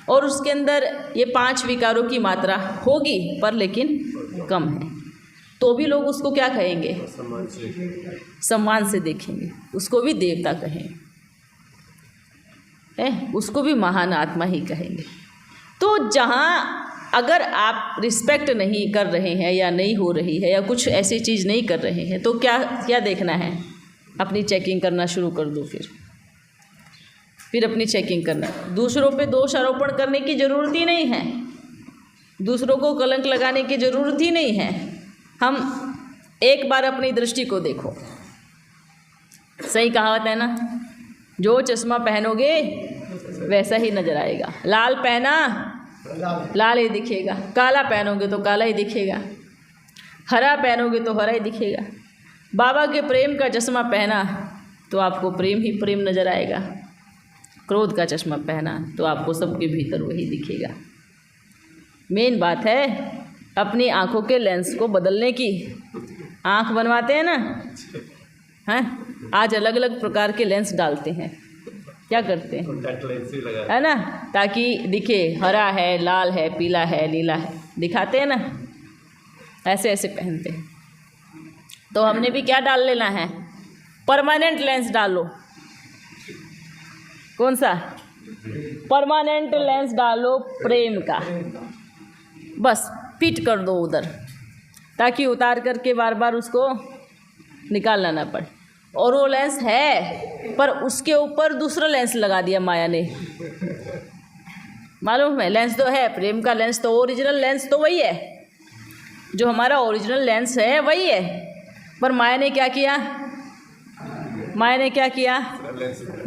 और उसके अंदर ये 5 विकारों की मात्रा होगी पर लेकिन कम है, तो भी लोग उसको क्या कहेंगे? सम्मान से देखेंगे, उसको भी देवता कहेंगे, उसको भी महान आत्मा ही कहेंगे। तो जहाँ अगर आप रिस्पेक्ट नहीं कर रहे हैं या नहीं हो रही है या कुछ ऐसी चीज़ नहीं कर रहे हैं, तो क्या देखना है? अपनी चेकिंग करना शुरू कर दो। फिर अपनी चेकिंग करना। दूसरों पे दोष आरोपण करने की ज़रूरत ही नहीं है, दूसरों को कलंक लगाने की ज़रूरत ही नहीं है। हम एक बार अपनी दृष्टि को देखो। सही कहावत है ना, जो चश्मा पहनोगे वैसा ही नज़र आएगा। लाल पहना लाल ही दिखेगा, काला पहनोगे तो काला ही दिखेगा, हरा पहनोगे तो हरा ही दिखेगा। बाबा के प्रेम का चश्मा पहना तो आपको प्रेम ही प्रेम नज़र आएगा, क्रोध का चश्मा पहना तो आपको सबके भीतर वही दिखेगा। मेन बात है अपनी आँखों के लेंस को बदलने की। आँख बनवाते हैं ना, हैं? आज अलग अलग प्रकार के लेंस डालते हैं। क्या करते हैं? है ना, ताकि दिखे हरा है, लाल है, पीला है, नीला है, दिखाते हैं ना, ऐसे ऐसे पहनते हैं। तो हमने भी क्या डाल लेना है? परमानेंट लेंस डालो। कौन सा? परमानेंट लेंस डालो प्रेम का, बस फिट कर दो उधर, ताकि उतार करके बार बार उसको निकालना ना पड़े। और वो लेंस है पर उसके ऊपर दूसरा लेंस लगा दिया माया ने। मालूम है, लेंस तो है प्रेम का लेंस, तो ओरिजिनल लेंस तो वही है, जो हमारा ओरिजिनल लेंस है वही है, पर माया ने क्या किया? माया ने क्या किया?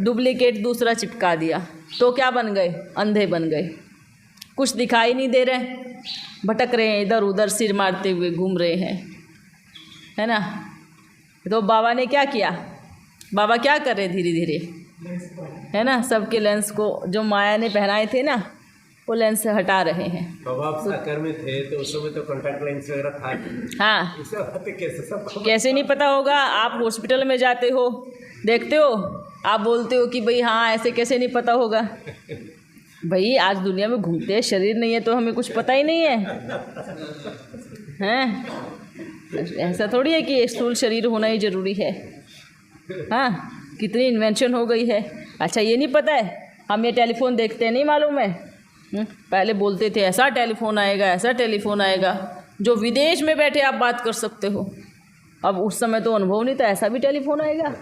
डुप्लीकेट दूसरा चिपका दिया। तो क्या बन गए? अंधे बन गए, कुछ दिखाई नहीं दे रहे, भटक रहे हैं, इधर उधर सिर मारते हुए घूम रहे हैं, है ना। तो बाबा ने क्या किया? बाबा क्या कर रहे? धीरे धीरे, है ना, सबके लेंस को जो माया ने पहनाए थे ना, वो लेंस से हटा रहे हैं। बाबा आप साकर में थे तो उस समय तो कॉन्टैक्ट लेंस वगैरह था। हाँ, कैसे कैसे नहीं पता होगा? आप हॉस्पिटल में जाते हो, देखते हो, आप बोलते हो कि भाई हाँ, ऐसे कैसे नहीं पता होगा? भाई आज दुनिया में घूमते हैं, शरीर नहीं है तो हमें कुछ पता ही नहीं है, हैं? ऐसा थोड़ी है कि स्थूल शरीर होना ही ज़रूरी है। हाँ, कितनी इन्वेंशन हो गई है। अच्छा, ये नहीं पता है, हम ये टेलीफोन देखते हैं, नहीं मालूम है? पहले बोलते थे ऐसा टेलीफोन आएगा, ऐसा टेलीफोन आएगा जो विदेश में बैठे आप बात कर सकते हो। अब उस समय तो अनुभव नहीं था ऐसा भी टेलीफोन आएगा।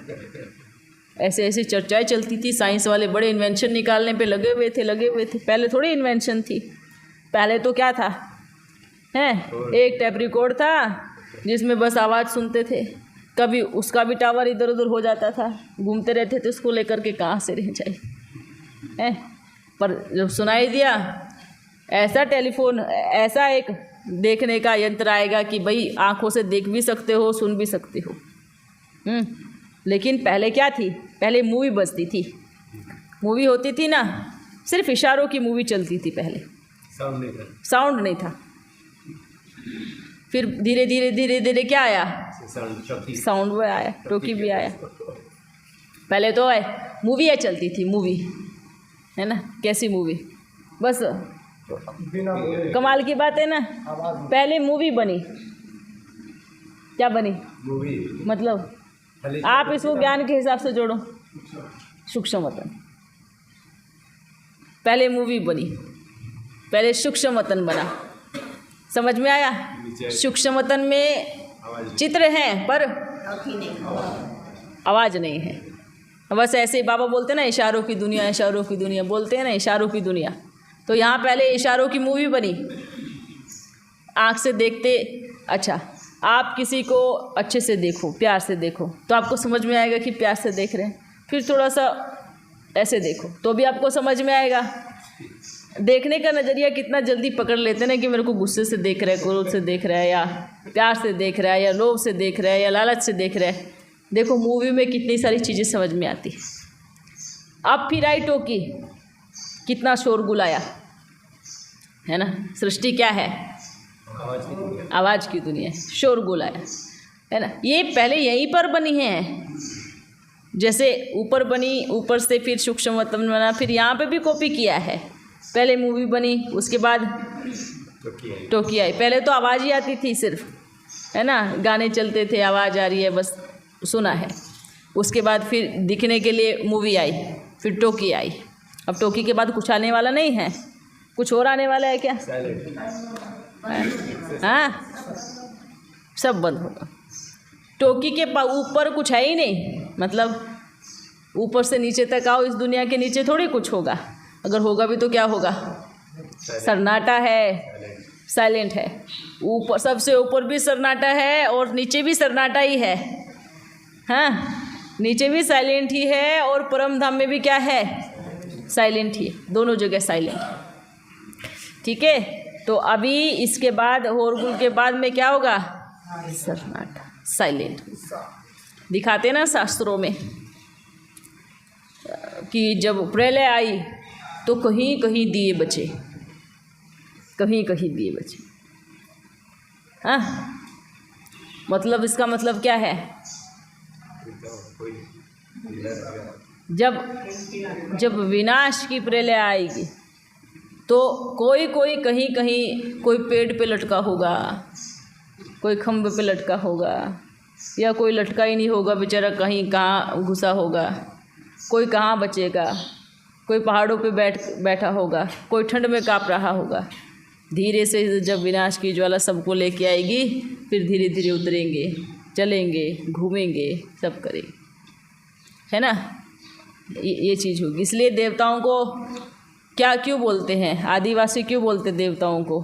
ऐसे ऐसी चर्चाएं चलती थी, साइंस वाले बड़े इन्वेंशन निकालने पे लगे हुए थे। पहले थोड़ी इन्वेंशन थी, पहले तो क्या था, हैं, एक टेप रिकॉर्ड था जिसमें बस आवाज़ सुनते थे। कभी उसका भी टावर इधर उधर हो जाता था, घूमते रहते थे उसको लेकर के, कहाँ से रह जाए हैं। पर जब सुनाई दिया ऐसा टेलीफोन, ऐसा एक देखने का यंत्र आएगा कि भाई आँखों से देख भी सकते हो, सुन भी सकते हो। लेकिन पहले क्या थी, पहले मूवी बजती थी, मूवी होती थी ना, सिर्फ इशारों की मूवी चलती थी पहले, साउंड नहीं था। फिर धीरे धीरे क्या आया, साउंड भी आया, टोकी भी आया। पहले तो मूवी चलती थी, मूवी है ना, कैसी मूवी, बस कमाल की बात है ना। पहले मूवी बनी, क्या बनी मूवी, मतलब आप इसको ज्ञान के हिसाब से जोड़ो, सूक्ष्मतन। पहले मूवी बनी, पहले सूक्ष्मतन बना, समझ में आया? सूक्ष्मतन में चित्र हैं पर आवाज़ नहीं है। बस ऐसे बाबा बोलते ना, इशारों की दुनिया, इशारों की दुनिया बोलते हैं ना, इशारों की दुनिया। तो यहाँ पहले इशारों की मूवी बनी, आँख से देखते। अच्छा, आप किसी को अच्छे से देखो, प्यार से देखो, तो आपको समझ में आएगा कि प्यार से देख रहे हैं। फिर थोड़ा सा ऐसे देखो तो भी आपको समझ में आएगा। देखने का नज़रिया कितना जल्दी पकड़ लेते हैं ना कि मेरे को गुस्से से देख रहा है, क्रोध से देख रहा है, या प्यार से देख रहा है, या लोभ से देख रहा है, या लालच से देख रहा है। देखो मूवी में कितनी सारी चीज़ें समझ में आती। अब फिर आई टोकी, कितना शोरगुल आया है ना। सृष्टि क्या है, आवाज़ की दुनिया, शोरगुल आया है ना। ये पहले यहीं पर बनी है, जैसे ऊपर बनी, ऊपर से फिर सूक्ष्मतम बना, फिर यहाँ पे भी कॉपी किया है। पहले मूवी बनी, उसके बाद टोकी आई। पहले तो आवाज़ ही आती थी सिर्फ, है ना, गाने चलते थे, आवाज़ आ रही है, बस सुना है। उसके बाद फिर दिखने के लिए मूवी आई, फिर टोकी आई। अब टोकी के बाद कुछ आने वाला नहीं है, कुछ और आने वाला है क्या? हाँ, सब बंद होगा। टोकी के ऊपर कुछ है ही नहीं, मतलब ऊपर से नीचे तक आओ, इस दुनिया के नीचे थोड़ी कुछ होगा। अगर होगा भी तो क्या होगा, सन्नाटा है, साइलेंट है। ऊपर, सबसे ऊपर भी सन्नाटा है और नीचे भी सन्नाटा ही है। हाँ, नीचे भी साइलेंट ही है और परम धाम में भी क्या है, साइलेंट ही है, दोनों जगह साइलेंट। ठीक है, तो अभी इसके बाद होरगुल के बाद में क्या होगा, सन्नाटा, साइलेंट। दिखाते ना शास्त्रों में कि जब प्रलय आई तो कहीं कहीं दिए बचे, कहीं कहीं दिए बचे। हाँ, मतलब इसका मतलब क्या है, जब विनाश की प्रलय आएगी तो कोई कोई कहीं कहीं, कोई पेड़ पे लटका होगा, कोई खम्भे पे लटका होगा, या कोई लटका ही नहीं होगा बेचारा, कहीं कहाँ घुसा होगा, कोई कहाँ बचेगा, कोई पहाड़ों पे बैठा होगा, कोई ठंड में काँप रहा होगा। धीरे से जब विनाश की ज्वाला सबको लेके आएगी, फिर धीरे धीरे उतरेंगे, चलेंगे, घूमेंगे, सब करेंगे, है ना। ये चीज़ होगी। इसलिए देवताओं को क्या क्यों बोलते हैं, आदिवासी क्यों बोलते देवताओं को,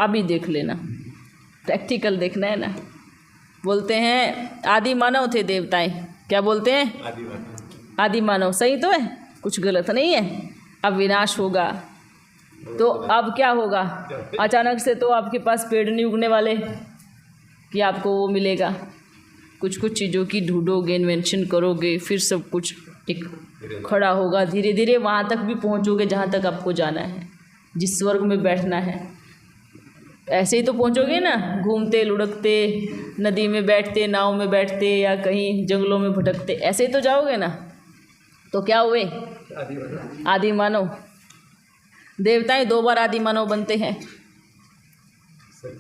अभी देख लेना, प्रैक्टिकल देखना है ना। बोलते हैं आदि मानव थे देवताएं, क्या बोलते हैं, आदि मानव। सही तो है, कुछ गलत नहीं है। अब विनाश होगा तो अब क्या होगा, अचानक से तो आपके पास पेड़ नहीं उगने वाले कि आपको वो मिलेगा। कुछ कुछ चीज़ों की ढूंढोगे, इन्वेंशन करोगे, फिर सब कुछ एक खड़ा होगा। धीरे धीरे वहाँ तक भी पहुँचोगे जहाँ तक आपको जाना है, जिस स्वर्ग में बैठना है। ऐसे ही तो पहुँचोगे ना, घूमते लुढ़कते, नदी में बैठते, नाव में बैठते, या कहीं जंगलों में भटकते, ऐसे ही तो जाओगे ना। तो क्या हुए, आदि मानव। देवताएं 2 बार आदि मानव बनते हैं,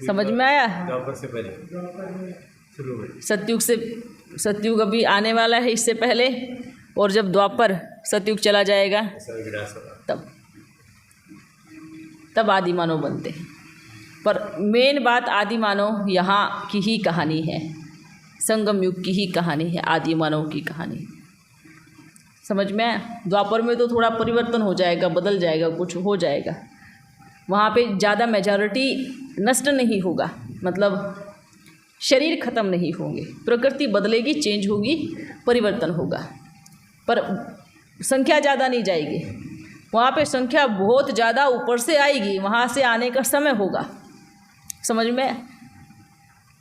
समझ में आया? द्वापर से पहले शुरू में। सतयुग अभी आने वाला है इससे पहले, और जब द्वापर सतयुग चला जाएगा विनाश होगा। तब आदि मानव बनते हैं। पर मेन बात आदि मानव यहाँ की ही कहानी है, संगम युग की ही कहानी है, आदि मानव की कहानी। समझ में आया? द्वापर में तो थोड़ा परिवर्तन हो जाएगा, बदल जाएगा, कुछ हो जाएगा। वहाँ पे ज़्यादा मेजॉरिटी नष्ट नहीं होगा, मतलब शरीर खत्म नहीं होंगे, प्रकृति बदलेगी, चेंज होगी, परिवर्तन होगा, पर संख्या ज़्यादा नहीं जाएगी। वहाँ पे संख्या बहुत ज़्यादा ऊपर से आएगी, वहाँ से आने का समय होगा। समझ में?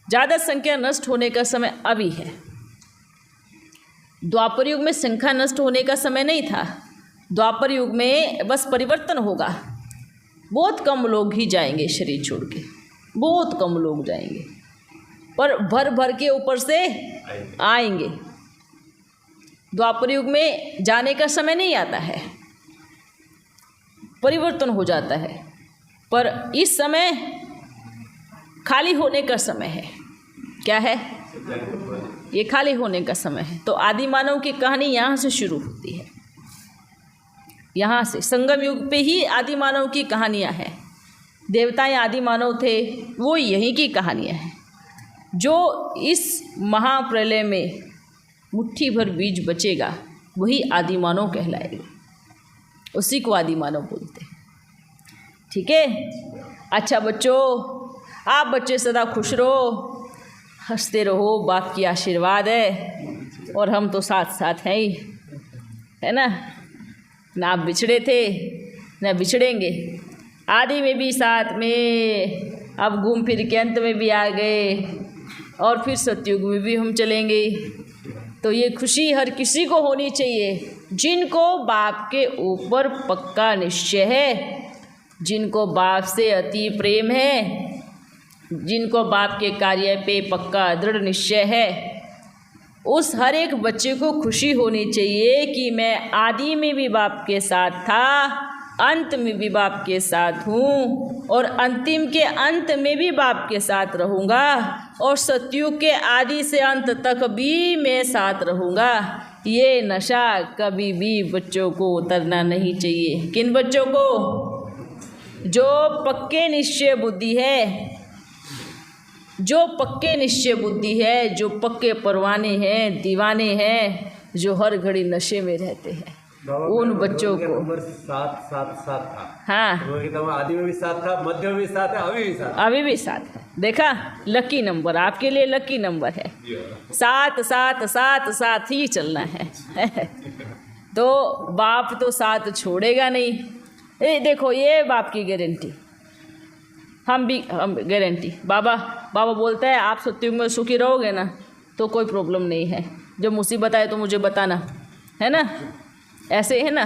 ज़्यादा संख्या नष्ट होने का समय अभी है। द्वापर युग में संख्या नष्ट होने का समय नहीं था। द्वापर युग में बस परिवर्तन होगा, बहुत कम लोग ही जाएंगे शरीर छोड़ के, बहुत कम लोग जाएंगे, पर भर भर के ऊपर से आएंगे। द्वापर युग में जाने का समय नहीं आता है, परिवर्तन हो जाता है, पर इस समय खाली होने का समय है। क्या है? ये खाली होने का समय है। तो आदि मानव की कहानी यहाँ से शुरू होती है, यहाँ से संगम युग पे ही आदि मानव की कहानियाँ हैं। देवताएं आदि मानव थे, वो यहीं की कहानियाँ हैं। जो इस महाप्रलय में मुट्ठी भर बीज बचेगा वही आदि मानव कहलाएगा, उसी को आदि मानव बोलते हैं। ठीक है? अच्छा बच्चों, आप बच्चे सदा खुश रहो, हंसते रहो, बाप की आशीर्वाद है, और हम तो साथ साथ हैं ही, है ना? ना आप बिछड़े थे ना बिछड़ेंगे, आदि में भी साथ में, अब घूम फिर के अंत में भी आ गए, और फिर सतयुग में भी हम चलेंगे। तो ये खुशी हर किसी को होनी चाहिए जिनको बाप के ऊपर पक्का निश्चय है, जिनको बाप से अति प्रेम है, जिनको बाप के कार्य पे पक्का दृढ़ निश्चय है। उस हर एक बच्चे को खुशी होनी चाहिए कि मैं आदि में भी बाप के साथ था, अंत में भी बाप के साथ हूँ, और अंतिम के अंत में भी बाप के साथ रहूँगा, और सतयुग के आदि से अंत तक भी मैं साथ रहूँगा। ये नशा कभी भी बच्चों को उतरना नहीं चाहिए। किन बच्चों को? जो पक्के निश्चय बुद्धि है, जो पक्के निश्चय बुद्धि है, जो पक्के परवाने हैं, दीवाने हैं, जो हर घड़ी नशे में रहते हैं, उन बच्चों को। नंबर 7 था। हाँ, आदि में भी 7 था, मध्य में भी 7 है, अभी भी 7, अभी भी 7 है। देखा, लकी नंबर आपके लिए, लकी नंबर है। 7 7 7 7 ही चलना है। तो बाप तो साथ छोड़ेगा नहीं। देखो, ये बाप की गारंटी, हम गारंटी। बाबा बोलता है आप सतयुग में सुखी रहोगे ना, तो कोई प्रॉब्लम नहीं है, जब मुसीबत आए तो मुझे बताना, है ना? ऐसे है ना?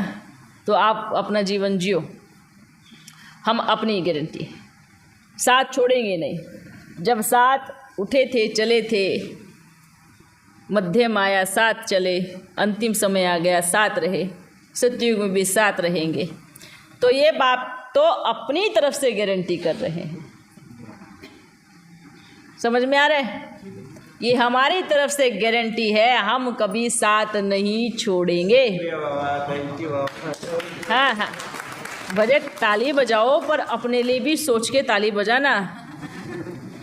तो आप अपना जीवन जियो, हम अपनी गारंटी है, साथ छोड़ेंगे नहीं। जब साथ उठे थे, चले थे, मध्यम आया साथ चले, अंतिम समय आ गया साथ रहे, सतयुग में भी साथ रहेंगे। तो ये बाप तो अपनी तरफ से गारंटी कर रहे हैं। समझ में आ रहा है? ये हमारी तरफ से गारंटी है, हम कभी साथ नहीं छोड़ेंगे। हाँ हाँ, बजे ताली बजाओ, पर अपने लिए भी सोच के ताली बजाना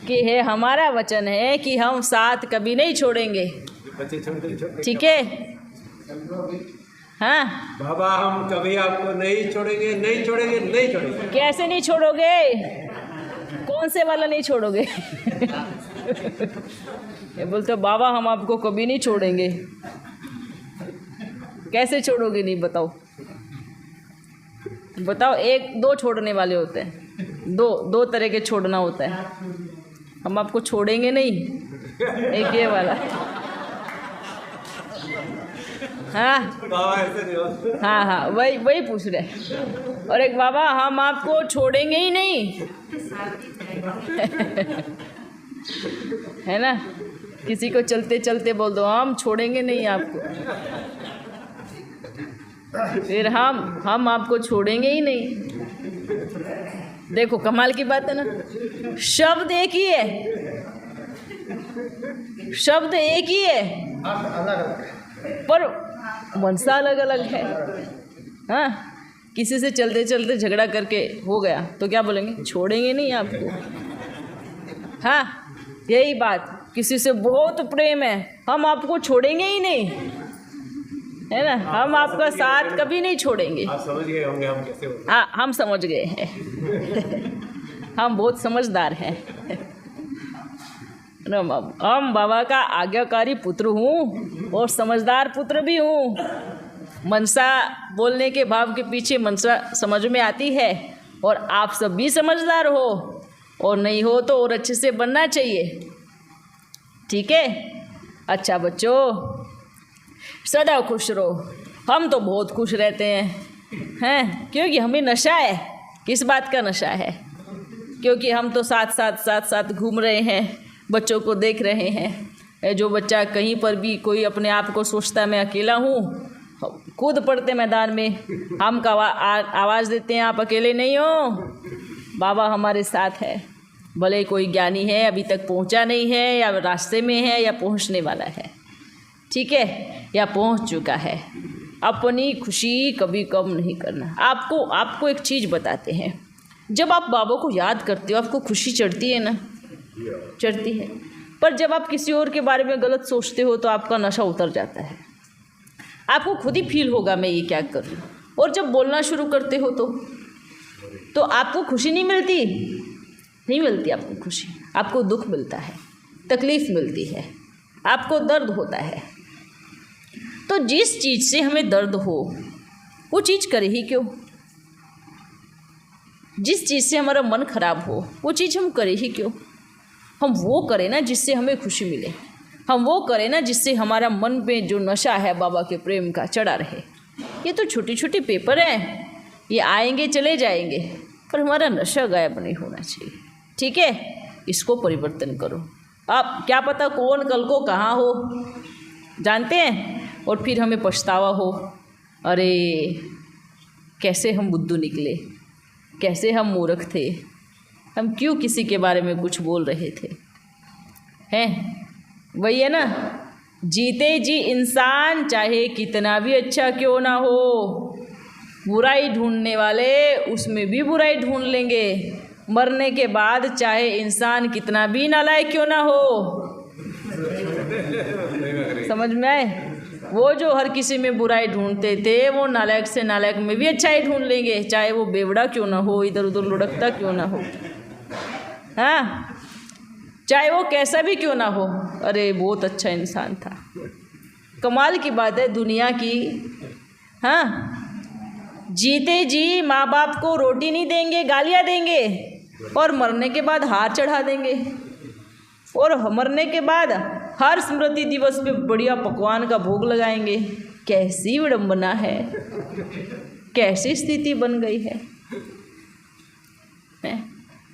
कि है हमारा वचन है कि हम साथ कभी नहीं छोड़ेंगे। ठीक है? हाँ बाबा, हम कभी आपको नहीं छोड़ेंगे, नहीं छोड़ेंगे, नहीं छोड़ेंगे। कैसे नहीं छोड़ोगे? कौन से वाला नहीं छोड़ोगे? ये बोलते बाबा हम आपको कभी नहीं छोड़ेंगे। कैसे छोड़ोगे? नहीं बताओ, बताओ। 1-2 छोड़ने वाले होते हैं, दो तरह के छोड़ना होता है। हम आपको छोड़ेंगे नहीं, एक ये वाला। हाँ हाँ, वही पूछ रहे। और एक बाबा हम आपको छोड़ेंगे ही नहीं, है ना? किसी को चलते चलते बोल दो हम छोड़ेंगे नहीं आपको, फिर हम आपको छोड़ेंगे ही नहीं। देखो कमाल की बात है ना, शब्द एक ही है, शब्द एक ही है, पर मनसा अलग अलग है। हाँ, किसी से चलते चलते झगड़ा करके हो गया तो क्या बोलेंगे, छोड़ेंगे नहीं आपको। हाँ, यही बात, किसी से बहुत प्रेम है, हम आपको छोड़ेंगे ही नहीं, है ना, हम आपका साथ कभी नहीं छोड़ेंगे। आप समझ गए होंगे हम कैसे होते हैं। हाँ, हम समझ गए हैं। हम बहुत समझदार हैं। हम बाबा का आज्ञाकारी पुत्र हूँ और समझदार पुत्र भी हूँ। मनसा बोलने के भाव के पीछे मनसा समझ में आती है, और आप सब भी समझदार हो, और नहीं हो तो और अच्छे से बनना चाहिए। ठीक है, अच्छा बच्चों, सदा खुश रहो। हम तो बहुत खुश रहते हैं, क्योंकि हमें नशा है। किस बात का नशा है? क्योंकि हम तो साथ घूम रहे हैं, बच्चों को देख रहे हैं। जो बच्चा कहीं पर भी कोई अपने आप को सोचता मैं अकेला हूँ, कूद पड़ते मैदान में, हम का आवाज़ देते हैं आप अकेले नहीं हो, बाबा हमारे साथ है। भले कोई ज्ञानी है, अभी तक पहुँचा नहीं है, या रास्ते में है, या पहुँचने वाला है, ठीक है, या पहुँच चुका है। अपनी खुशी कभी कम नहीं करना। आपको एक चीज़ बताते हैं, जब आप बाबा को याद करते हो आपको खुशी चढ़ती है ना, चढ़ती है। पर जब आप किसी और के बारे में गलत सोचते हो तो आपका नशा उतर जाता है। आपको खुद ही फील होगा मैं ये क्या कर रही हूँ। और जब बोलना शुरू करते हो तो आपको खुशी नहीं मिलती आपको खुशी, आपको दुख मिलता है, तकलीफ़ मिलती है, आपको दर्द होता है। तो जिस चीज़ से हमें दर्द हो वो चीज़ करे ही क्यों? जिस चीज़ से हमारा मन खराब हो वो चीज़ हम करे ही क्यों? हम वो करें ना जिससे हमें खुशी मिले, हम वो करें ना जिससे हमारा मन पे जो नशा है बाबा के प्रेम का चढ़ा रहे। ये तो छोटी छोटी पेपर हैं, ये आएंगे चले जाएंगे, पर हमारा नशा गायब नहीं होना चाहिए। ठीक है, इसको परिवर्तन करो। अब क्या पता कौन कल को कहाँ हो, जानते हैं, और फिर हमें पछतावा हो, अरे कैसे हम बुद्धू निकले, कैसे हम मूर्ख थे, हम क्यों किसी के बारे में कुछ बोल रहे थे। हैं, वही है ना, जीते जी इंसान चाहे कितना भी अच्छा क्यों ना हो, बुराई ढूंढने वाले उसमें भी बुराई ढूंढ लेंगे। मरने के बाद चाहे इंसान कितना भी नालायक क्यों ना हो, समझ में आए, वो जो हर किसी में बुराई ढूंढते थे वो नालायक से नालायक में भी अच्छाई ढूंढ लेंगे, चाहे वो बेवड़ा क्यों ना हो, इधर उधर लुढ़कता क्यों ना हो, हाँ, चाहे वो कैसा भी क्यों ना हो, अरे बहुत अच्छा इंसान था। कमाल की बात है दुनिया की, हाँ, जीते जी माँ बाप को रोटी नहीं देंगे, गालियाँ देंगे, और मरने के बाद हार चढ़ा देंगे, और मरने के बाद हर स्मृति दिवस पे बढ़िया पकवान का भोग लगाएंगे। कैसी विडंबना है, कैसी स्थिति बन गई है।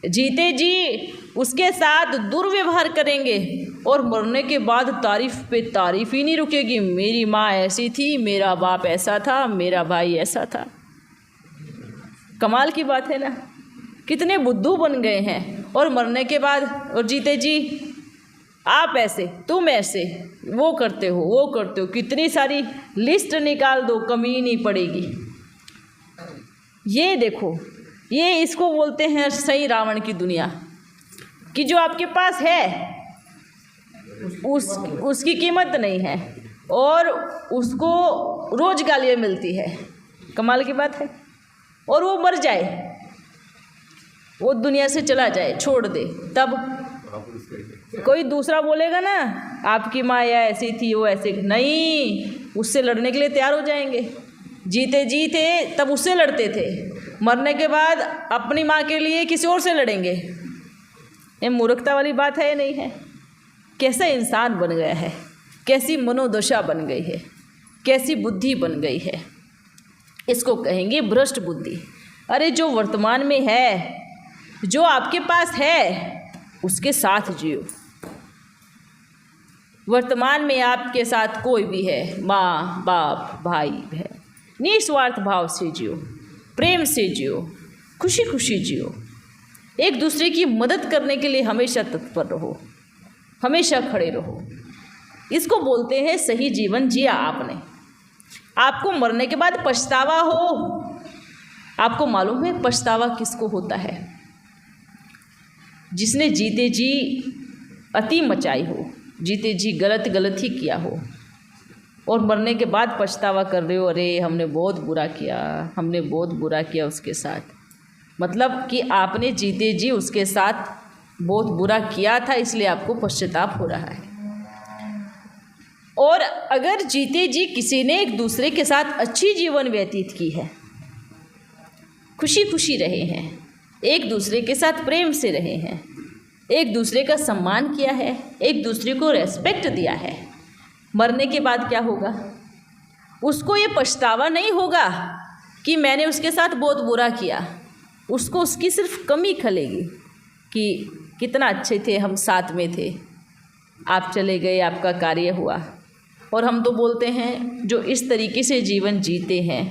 जीते जी उसके साथ दुर्व्यवहार करेंगे, और मरने के बाद तारीफ पे तारीफ ही नहीं रुकेगी। मेरी माँ ऐसी थी, मेरा बाप ऐसा था, मेरा भाई ऐसा था। कमाल की बात है ना, कितने बुद्धू बन गए हैं। और मरने के बाद और जीते जी आप ऐसे, तुम ऐसे, वो करते हो, कितनी सारी लिस्ट निकाल दो, कमी नहीं पड़ेगी। ये देखो, ये इसको बोलते हैं सही रावण की दुनिया, कि जो आपके पास है उसकी कीमत नहीं है, और उसको रोज गालियाँ मिलती है। कमाल की बात है। और वो मर जाए, वो दुनिया से चला जाए, छोड़ दे, तब कोई दूसरा बोलेगा ना आपकी माँ या ऐसी थी, वो ऐसे नहीं, उससे लड़ने के लिए तैयार हो जाएंगे। जीते जी थे तब उससे लड़ते थे, मरने के बाद अपनी माँ के लिए किसी और से लड़ेंगे। ये मूर्खता वाली बात है या नहीं है? कैसा इंसान बन गया है, कैसी मनोदशा बन गई है, कैसी बुद्धि बन गई है, इसको कहेंगे भ्रष्ट बुद्धि। अरे जो वर्तमान में है, जो आपके पास है, उसके साथ जियो। वर्तमान में आपके साथ कोई भी है, माँ बाप भाई बहन, निस्वार्थ भाव से जियो, प्रेम से जियो, खुशी खुशी जियो, एक दूसरे की मदद करने के लिए हमेशा तत्पर रहो, हमेशा खड़े रहो। इसको बोलते हैं सही जीवन जिया आपने। आपको मरने के बाद पछतावा हो, आपको मालूम है पछतावा किसको होता है? जिसने जीते जी अति मचाई हो, जीते जी गलत ही किया हो और मरने के बाद पछतावा कर रहे हो, अरे हमने बहुत बुरा किया, हमने बहुत बुरा किया उसके साथ। मतलब कि आपने जीते जी उसके साथ बहुत बुरा किया था, इसलिए आपको पश्चाताप हो रहा है। और अगर जीते जी किसी ने एक दूसरे के साथ अच्छी जीवन व्यतीत की है, खुशी खुशी रहे हैं, एक दूसरे के साथ प्रेम से रहे हैं, एक दूसरे का सम्मान किया है, एक दूसरे को रेस्पेक्ट दिया है, मरने के बाद क्या होगा? उसको ये पछतावा नहीं होगा कि मैंने उसके साथ बहुत बुरा किया। उसको उसकी सिर्फ कमी खलेगी कि कितना अच्छे थे, हम साथ में थे, आप चले गए, आपका कार्य हुआ। और हम तो बोलते हैं जो इस तरीके से जीवन जीते हैं,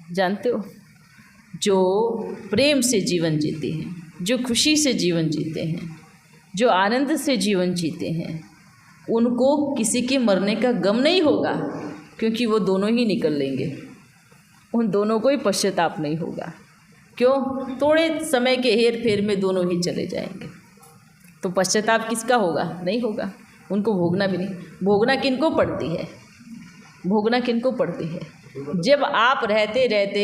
जानते हो, जो प्रेम से जीवन जीते हैं, जो खुशी से जीवन जीते हैं, जो आनंद से जीवन जीते हैं, उनको किसी के मरने का गम नहीं होगा, क्योंकि वो दोनों ही निकल लेंगे। उन दोनों को ही पश्चाताप नहीं होगा। क्यों? थोड़े समय के हेर फेर में दोनों ही चले जाएंगे। तो पश्चाताप किसका होगा? नहीं होगा। उनको भोगना भी नहीं। भोगना किनको पड़ती है? भोगना किनको पड़ती है? जब आप रहते रहते,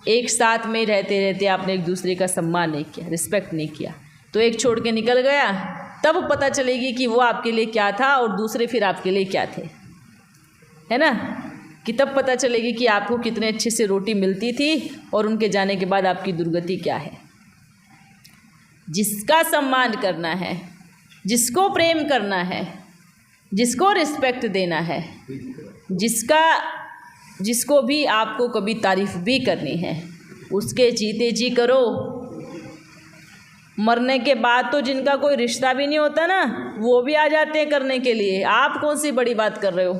एक साथ में रहते रहते आपने एक दूसरे का सम्मान नहीं किया, रिस्पेक्ट नहीं किया, तो एक छोड़ के निकल गया, तब पता चलेगी कि वो आपके लिए क्या था और दूसरे फिर आपके लिए क्या थे, है ना? कि तब पता चलेगी कि आपको कितने अच्छे से रोटी मिलती थी और उनके जाने के बाद आपकी दुर्गति क्या है। जिसका सम्मान करना है, जिसको प्रेम करना है, जिसको रिस्पेक्ट देना है, जिसको भी आपको कभी तारीफ भी करनी है, उसके जीते जी करो। मरने के बाद तो जिनका कोई रिश्ता भी नहीं होता ना, वो भी आ जाते हैं करने के लिए। आप कौन सी बड़ी बात कर रहे हो?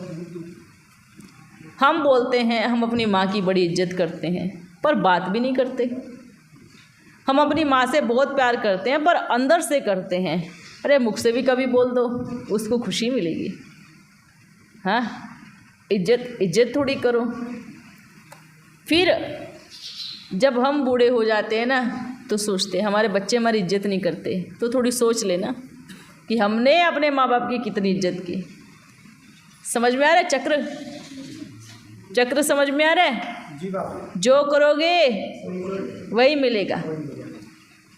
हम बोलते हैं हम अपनी माँ की बड़ी इज्जत करते हैं, पर बात भी नहीं करते। हम अपनी माँ से बहुत प्यार करते हैं, पर अंदर से करते हैं। अरे मुख से भी कभी बोल दो, उसको खुशी मिलेगी। हाँ, इज्जत थोड़ी करो। फिर जब हम बूढ़े हो जाते हैं ना, तो सोचते हैं हमारे बच्चे हमारी इज्जत नहीं करते, तो थोड़ी सोच लेना कि हमने अपने माँ बाप की कितनी इज्जत की। समझ में आ रहा है चक्र समझ में आ रहा है? जी बाबू। जो करोगे वही मिलेगा,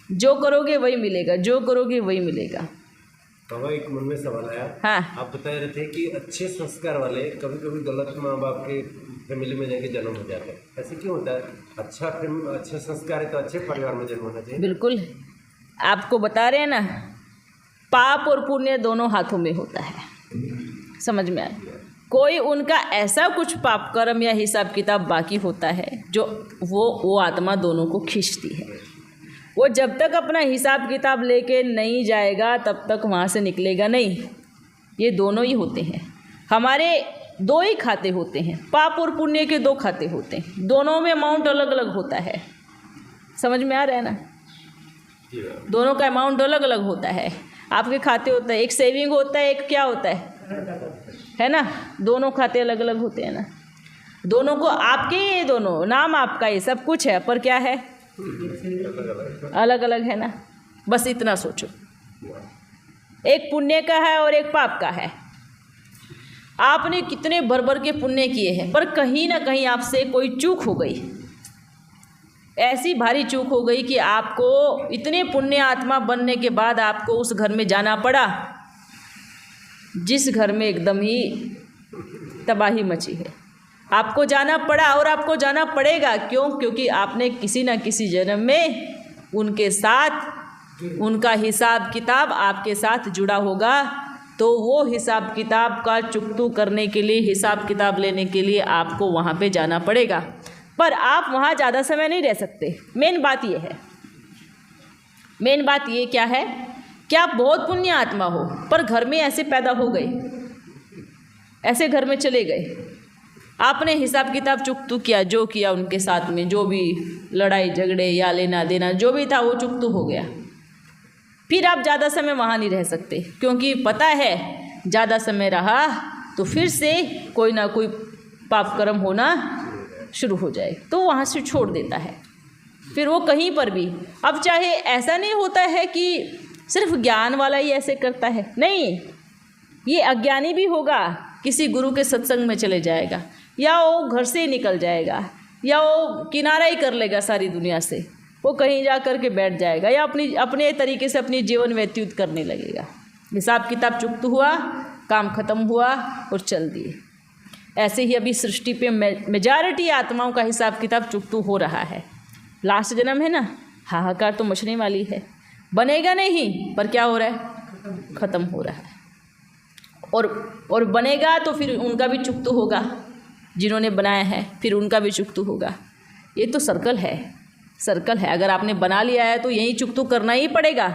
जो करोगे वही मिलेगा, जो करोगे वही मिलेगा। बाबा एक मन में सवाल आया। हाँ, आप बता रहे थे कि अच्छे संस्कार वाले कभी कभी गलत माँ बाप के फैमिली में जाके जन्म हो जाते हैं, ऐसे क्यों होता है? अच्छा संस्कार है तो अच्छे परिवार में जन्म होना चाहिए। बिल्कुल, आपको बता रहे हैं ना, पाप और पुण्य दोनों हाथों में होता है। समझ में आया? कोई उनका ऐसा कुछ पाप कर्म या हिसाब किताब बाकी होता है जो वो आत्मा दोनों को खींचती है। वो जब तक अपना हिसाब किताब लेके नहीं जाएगा तब तक वहाँ से निकलेगा नहीं। ये दोनों ही होते हैं। हमारे दो ही खाते होते हैं, पाप और पुण्य के 2 खाते होते हैं। दोनों में अमाउंट अलग अलग होता है। समझ में आ रहा है ना? दोनों का अमाउंट अलग अलग होता है। आपके खाते होता है, एक सेविंग होता है, एक क्या होता है ना? दोनों खाते अलग अलग होते हैं ना। दोनों को आपके, ये दोनों नाम आपका, ये सब कुछ है, पर क्या है? अलग अलग है ना। बस इतना सोचो, एक पुण्य का है और एक पाप का है। आपने कितने भर के पुण्य किए हैं, पर कहीं ना कहीं आपसे कोई चूक हो गई, ऐसी भारी चूक हो गई कि आपको इतने पुण्य आत्मा बनने के बाद आपको उस घर में जाना पड़ा जिस घर में एकदम ही तबाही मची है। आपको जाना पड़ा और आपको जाना पड़ेगा। क्यों? क्योंकि आपने किसी न किसी जन्म में उनके साथ, उनका हिसाब किताब आपके साथ जुड़ा होगा। तो वो हिसाब किताब का चुकतू करने के लिए, हिसाब किताब लेने के लिए आपको वहाँ पे जाना पड़ेगा। पर आप वहाँ ज़्यादा समय नहीं रह सकते। मेन बात ये है, मेन बात ये क्या है कि आप बहुत पुण्य आत्मा हो, पर घर में ऐसे पैदा हो गए, ऐसे घर में चले गए आपने हिसाब किताब चुकतू किया, जो किया उनके साथ में, जो भी लड़ाई झगड़े या लेना देना जो भी था वो चुकतू हो गया। फिर आप ज़्यादा समय वहाँ नहीं रह सकते, क्योंकि पता है ज़्यादा समय रहा तो फिर से कोई ना कोई पाप कर्म होना शुरू हो जाए, तो वहाँ से छोड़ देता है। फिर वो कहीं पर भी, अब चाहे ऐसा नहीं होता है कि सिर्फ ज्ञान वाला ही ऐसे करता है, नहीं, ये अज्ञानी भी होगा, किसी गुरु के सत्संग में चले जाएगा, या वो घर से ही निकल जाएगा, या वो किनारा ही कर लेगा सारी दुनिया से, वो कहीं जा कर के बैठ जाएगा, या अपने तरीके से अपनी जीवन व्यतीत करने लगेगा। हिसाब किताब चुकत हुआ, काम खत्म हुआ और चल दिए। ऐसे ही अभी सृष्टि पे मेजॉरिटी आत्माओं का हिसाब किताब चुकतू हो रहा है। लास्ट जन्म है ना, हाहाकार तो मचने वाली है, बनेगा नहीं पर क्या हो रहा है, ख़त्म हो रहा है। और बनेगा तो फिर उनका भी चुकतू होगा, जिन्होंने बनाया है फिर उनका भी चुकतू होगा। ये तो सर्कल है, सर्कल है। अगर आपने बना लिया है तो यही चुकतू करना ही पड़ेगा।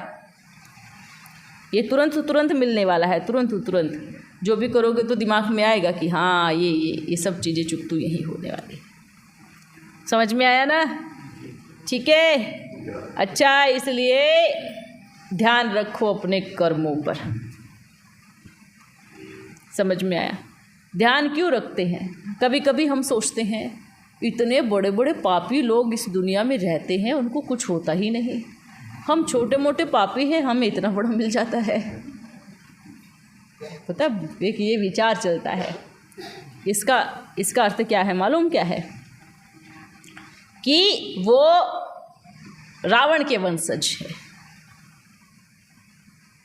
ये तुरंत तुरंत मिलने वाला है, तुरंत तुरंत जो भी करोगे तो दिमाग में आएगा कि हाँ ये सब चीज़ें चुकतू यही होने वाली। समझ में आया ना? ठीक है, अच्छा, इसलिए ध्यान रखो अपने कर्मों पर। समझ में आया? ध्यान क्यों रखते हैं? कभी कभी हम सोचते हैं इतने बड़े बड़े पापी लोग इस दुनिया में रहते हैं, उनको कुछ होता ही नहीं, हम छोटे मोटे पापी हैं, हमें इतना बड़ा मिल जाता है। पता, एक ये विचार चलता है। इसका अर्थ क्या है मालूम क्या है? कि वो रावण के वंशज है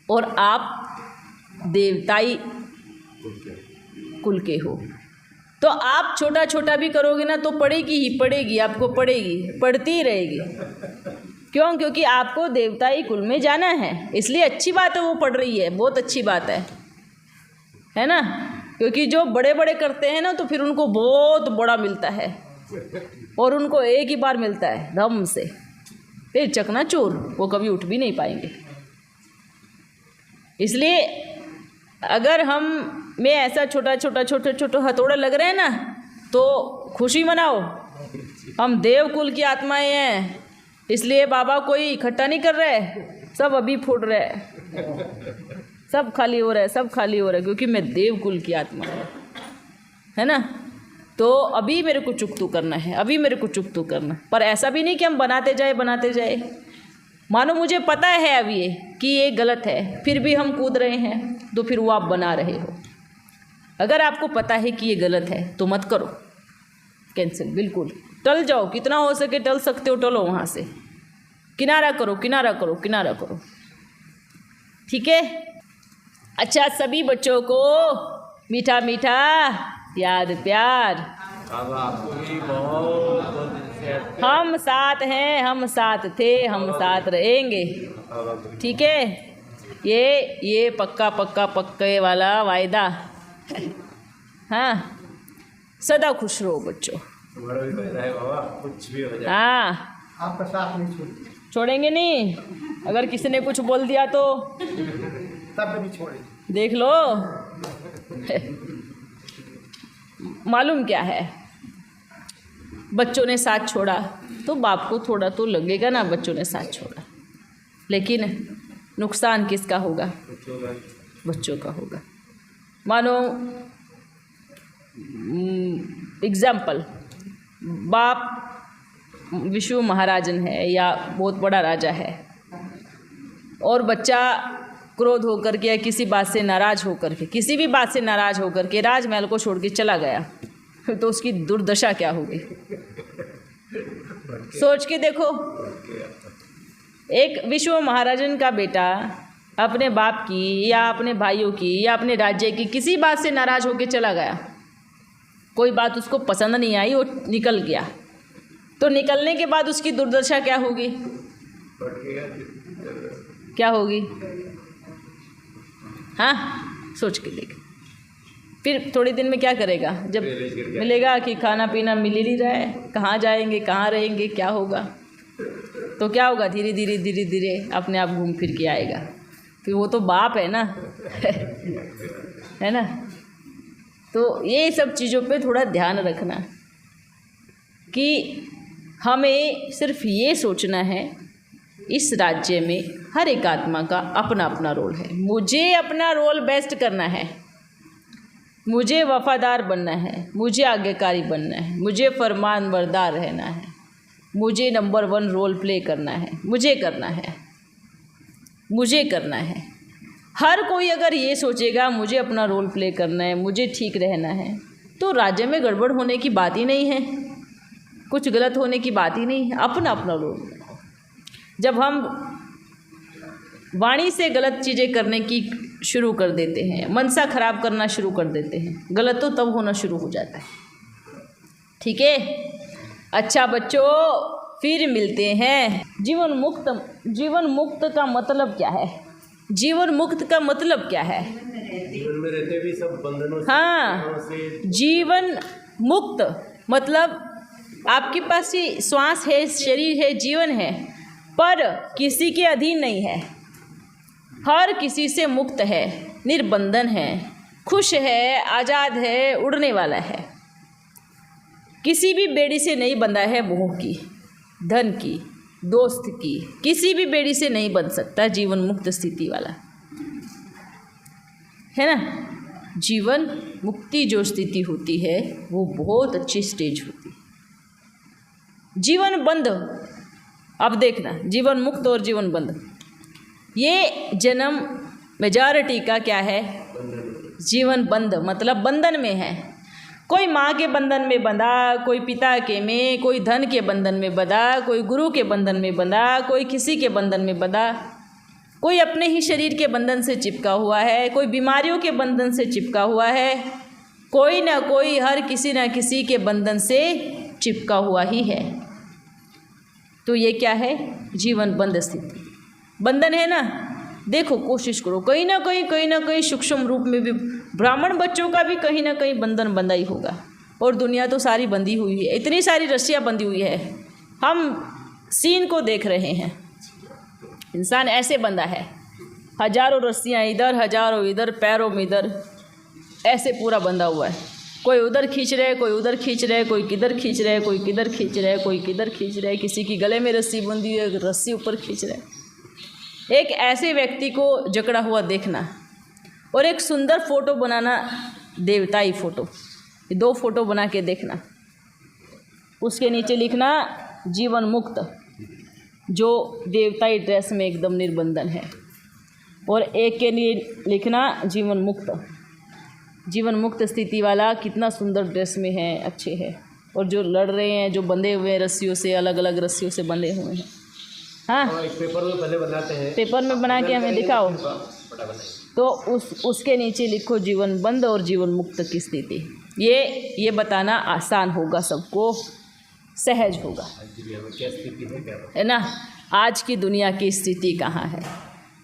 और आप देवताई कुल के हो, तो आप छोटा छोटा भी करोगे ना तो पड़ेगी ही पड़ेगी, आपको पड़ेगी, पड़ती ही रहेगी। क्यों? क्योंकि आपको देवताई कुल में जाना है, इसलिए अच्छी बात है वो पढ़ रही है, बहुत अच्छी बात है ना? क्योंकि जो बड़े बड़े करते हैं ना तो फिर उनको बहुत बड़ा मिलता है और उनको एक ही बार मिलता है धम से, फिर चकनाचूर, वो कभी उठ भी नहीं पाएंगे। इसलिए अगर हम में ऐसा छोटा हथौड़ा लग रहे हैं ना तो खुशी मनाओ, हम देव कुल की आत्माएं हैं, इसलिए बाबा कोई इकट्ठा नहीं कर रहे, सब अभी फूट रहे, सब खाली हो रहा है, सब खाली हो रहा है, क्योंकि मैं देव कुल की आत्मा हूँ, है ना? तो अभी मेरे को चुकतू करना है, अभी मेरे को चुकतू करना। पर ऐसा भी नहीं कि हम बनाते जाए। मानो मुझे पता है अभी ये कि ये गलत है, फिर भी हम कूद रहे हैं, तो फिर वो आप बना रहे हो। अगर आपको पता है कि ये गलत है तो मत करो, कैंसिल, बिल्कुल टल जाओ, कितना हो सके टल सकते हो टलो, वहाँ से किनारा करो। ठीक है? अच्छा, सभी बच्चों को मीठा मीठा याद प्यार। अब आपको भी बहुत हम साथ हैं, हम साथ थे, हम साथ रहेंगे। ठीक है? ये पक्के वाला वायदा। हाँ, सदा खुश रहो बच्चों। तुम्हारा भी वायदा है बाबा, कुछ भी हो जाए हाँ, आपका साथ नहीं छोड़ेंगे नहीं। अगर किसी ने कुछ बोल दिया तो तब नहीं छोड़ेंगे। देख लो। मालूम क्या है, बच्चों ने साथ छोड़ा तो बाप को थोड़ा तो लगेगा ना, बच्चों ने साथ छोड़ा, लेकिन नुकसान किसका होगा? बच्चों का होगा। मानो एग्जाम्पल, बाप विष्णु महाराजन है या बहुत बड़ा राजा है और बच्चा क्रोध होकर के या किसी बात से नाराज होकर के, किसी भी बात से नाराज होकर के राजमहल को छोड़ के चला गया, तो उसकी दुर्दशा क्या होगी? सोच के देखो। एक विष्णु महाराजन का बेटा अपने बाप की या अपने भाइयों की या अपने राज्य की किसी बात से नाराज होकर चला गया, कोई बात उसको पसंद नहीं आई, वो निकल गया, तो निकलने के बाद उसकी दुर्दशा क्या होगी? क्या होगी? हाँ, सोच के देख। फिर थोड़े दिन में क्या करेगा? जब मिलेगा कि खाना पीना मिल ही नहीं रहा है, कहाँ जाएंगे, कहाँ रहेंगे, क्या होगा? तो क्या होगा? धीरे धीरे अपने आप घूम फिर के आएगा। फिर वो तो बाप है ना। है ना? तो ये सब चीज़ों पे थोड़ा ध्यान रखना कि हमें सिर्फ ये सोचना है इस राज्य में हर एक आत्मा का अपना अपना रोल है। मुझे अपना रोल बेस्ट करना है, मुझे वफादार बनना है, मुझे आज्ञाकारी बनना है, मुझे फरमान बरदार रहना है, मुझे नंबर 1 रोल प्ले करना है, मुझे करना है। हर कोई अगर ये सोचेगा मुझे अपना रोल प्ले करना है, मुझे ठीक रहना है, तो राज्य में गड़बड़ होने की बात ही नहीं है, कुछ गलत होने की बात ही नहीं है। अपना अपना रोल। जब हम वाणी से गलत चीज़ें करने की शुरू कर देते हैं, मनसा खराब करना शुरू कर देते हैं, गलत तो तब होना शुरू हो जाता है। ठीक है, अच्छा बच्चों, फिर मिलते हैं। जीवन मुक्त का मतलब क्या है? जीवन मुक्त का मतलब क्या है? जीवन में रहते भी सब बंधनों से, हाँ, जीवन मुक्त मतलब आपके पास ये श्वास है, शरीर है, जीवन है, पर किसी के अधीन नहीं है, हर किसी से मुक्त है, निर्बंधन है, खुश है, आज़ाद है, उड़ने वाला है, किसी भी बेड़ी से नहीं बंधा है, मोह की, धन की, दोस्त की, किसी भी बेड़ी से नहीं बंध सकता। जीवन मुक्त स्थिति वाला है ना। जीवन मुक्ति जो स्थिति होती है वो बहुत अच्छी स्टेज होती है। जीवन बंध, अब देखना, जीवन मुक्त और जीवन बंध, ये जन्म मेजॉरिटी का क्या है? जीवन बंध मतलब बंधन में है। कोई माँ के बंधन में बंधा, कोई पिता के में, कोई धन के बंधन में बंधा, कोई गुरु के बंधन में बंधा, कोई किसी के बंधन में बंधा, कोई अपने ही शरीर के बंधन से चिपका हुआ है, कोई बीमारियों के बंधन से चिपका हुआ है, कोई ना कोई, हर किसी ना किसी के बंधन से चिपका हुआ ही है। तो ये क्या है? जीवन बंध स्थिति, बंधन है ना। देखो, कोशिश करो, कहीं ना कहीं सूक्ष्म रूप में भी ब्राह्मण बच्चों का भी कहीं ना कहीं बंधन बंधा ही होगा। और दुनिया तो सारी बंधी हुई है, इतनी सारी रस्सियाँ बंधी हुई है, हम सीन को देख रहे हैं। इंसान ऐसे बंधा है, हजारों रस्सियाँ इधर, हजारों इधर, पैरों में इधर, ऐसे पूरा बंधा हुआ है। कोई उधर खींच रहे, कोई उधर खींच रहे, कोई किधर खींच रहे, कोई किधर खींच रहे, कोई किधर खींच रहे, किसी की गले में रस्सी बंधी है, रस्सी ऊपर खींच रहे। एक ऐसे व्यक्ति को जकड़ा हुआ देखना और एक सुंदर फोटो बनाना, देवताई फोटो, ये 2 फोटो बना के देखना, उसके नीचे लिखना जीवन मुक्त, जो देवताई ड्रेस में एकदम निर्बंधन है, और एक के लिए लिखना जीवन मुक्त, जीवन मुक्त स्थिति वाला कितना सुंदर ड्रेस में है, अच्छे है, और जो लड़ रहे हैं, जो बंधे हुए हैं रस्सियों से, अलग अलग रस्सियों से बंधे हुए हैं। हाँ, एक पेपर में पहले बनाते हैं, पेपर में बना के हमें दिखाओ, तो उसके नीचे लिखो जीवन बंध और जीवन मुक्त की स्थिति। ये बताना आसान होगा, सबको सहज होगा, क्या स्थिति है, क्या है ना। आज की दुनिया की स्थिति कहाँ है?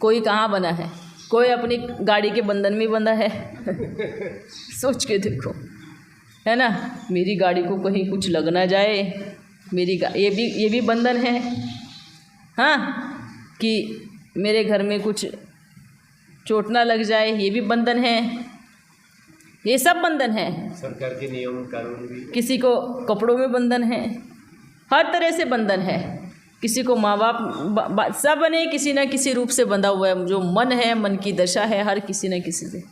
कोई कहाँ बना है? कोई अपनी गाड़ी के बंधन में बंधा है। सोच के देखो, है ना। मेरी गाड़ी को कहीं कुछ लग ना जाए, ये भी बंधन है। हाँ, कि मेरे घर में कुछ चोट ना लग जाए, ये भी बंधन है। ये सब बंधन है। सरकार के नियम कानून भी, किसी को कपड़ों में बंधन है, हर तरह से बंधन है। किसी को माँ बाप, सब ने किसी न किसी रूप से बंधा हुआ है। जो मन है, मन की दशा है, हर किसी न किसी से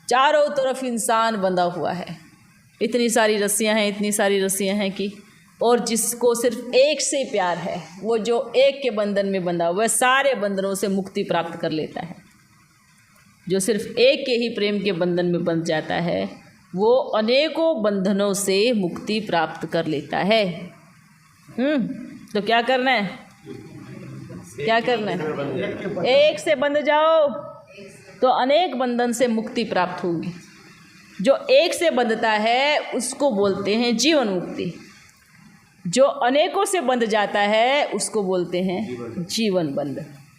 चारों तरफ इंसान बंधा हुआ है। इतनी सारी रस्सियाँ हैं, इतनी सारी रस्सियाँ हैं कि, और जिसको सिर्फ एक से प्यार है, वो जो एक के बंधन में बंधा हुआ है, सारे बंधनों से मुक्ति प्राप्त कर लेता है। जो सिर्फ एक के ही प्रेम के बंधन में बंध जाता है, वो अनेकों बंधनों से मुक्ति प्राप्त कर लेता है। तो क्या करना है? क्या करना है? एक से बंध जाओ तो अनेक बंधन से मुक्ति प्राप्त होगी। जो एक से बंधता है उसको बोलते हैं जीवन मुक्ति। जो अनेकों से बंध जाता है उसको बोलते हैं जीवन बंध।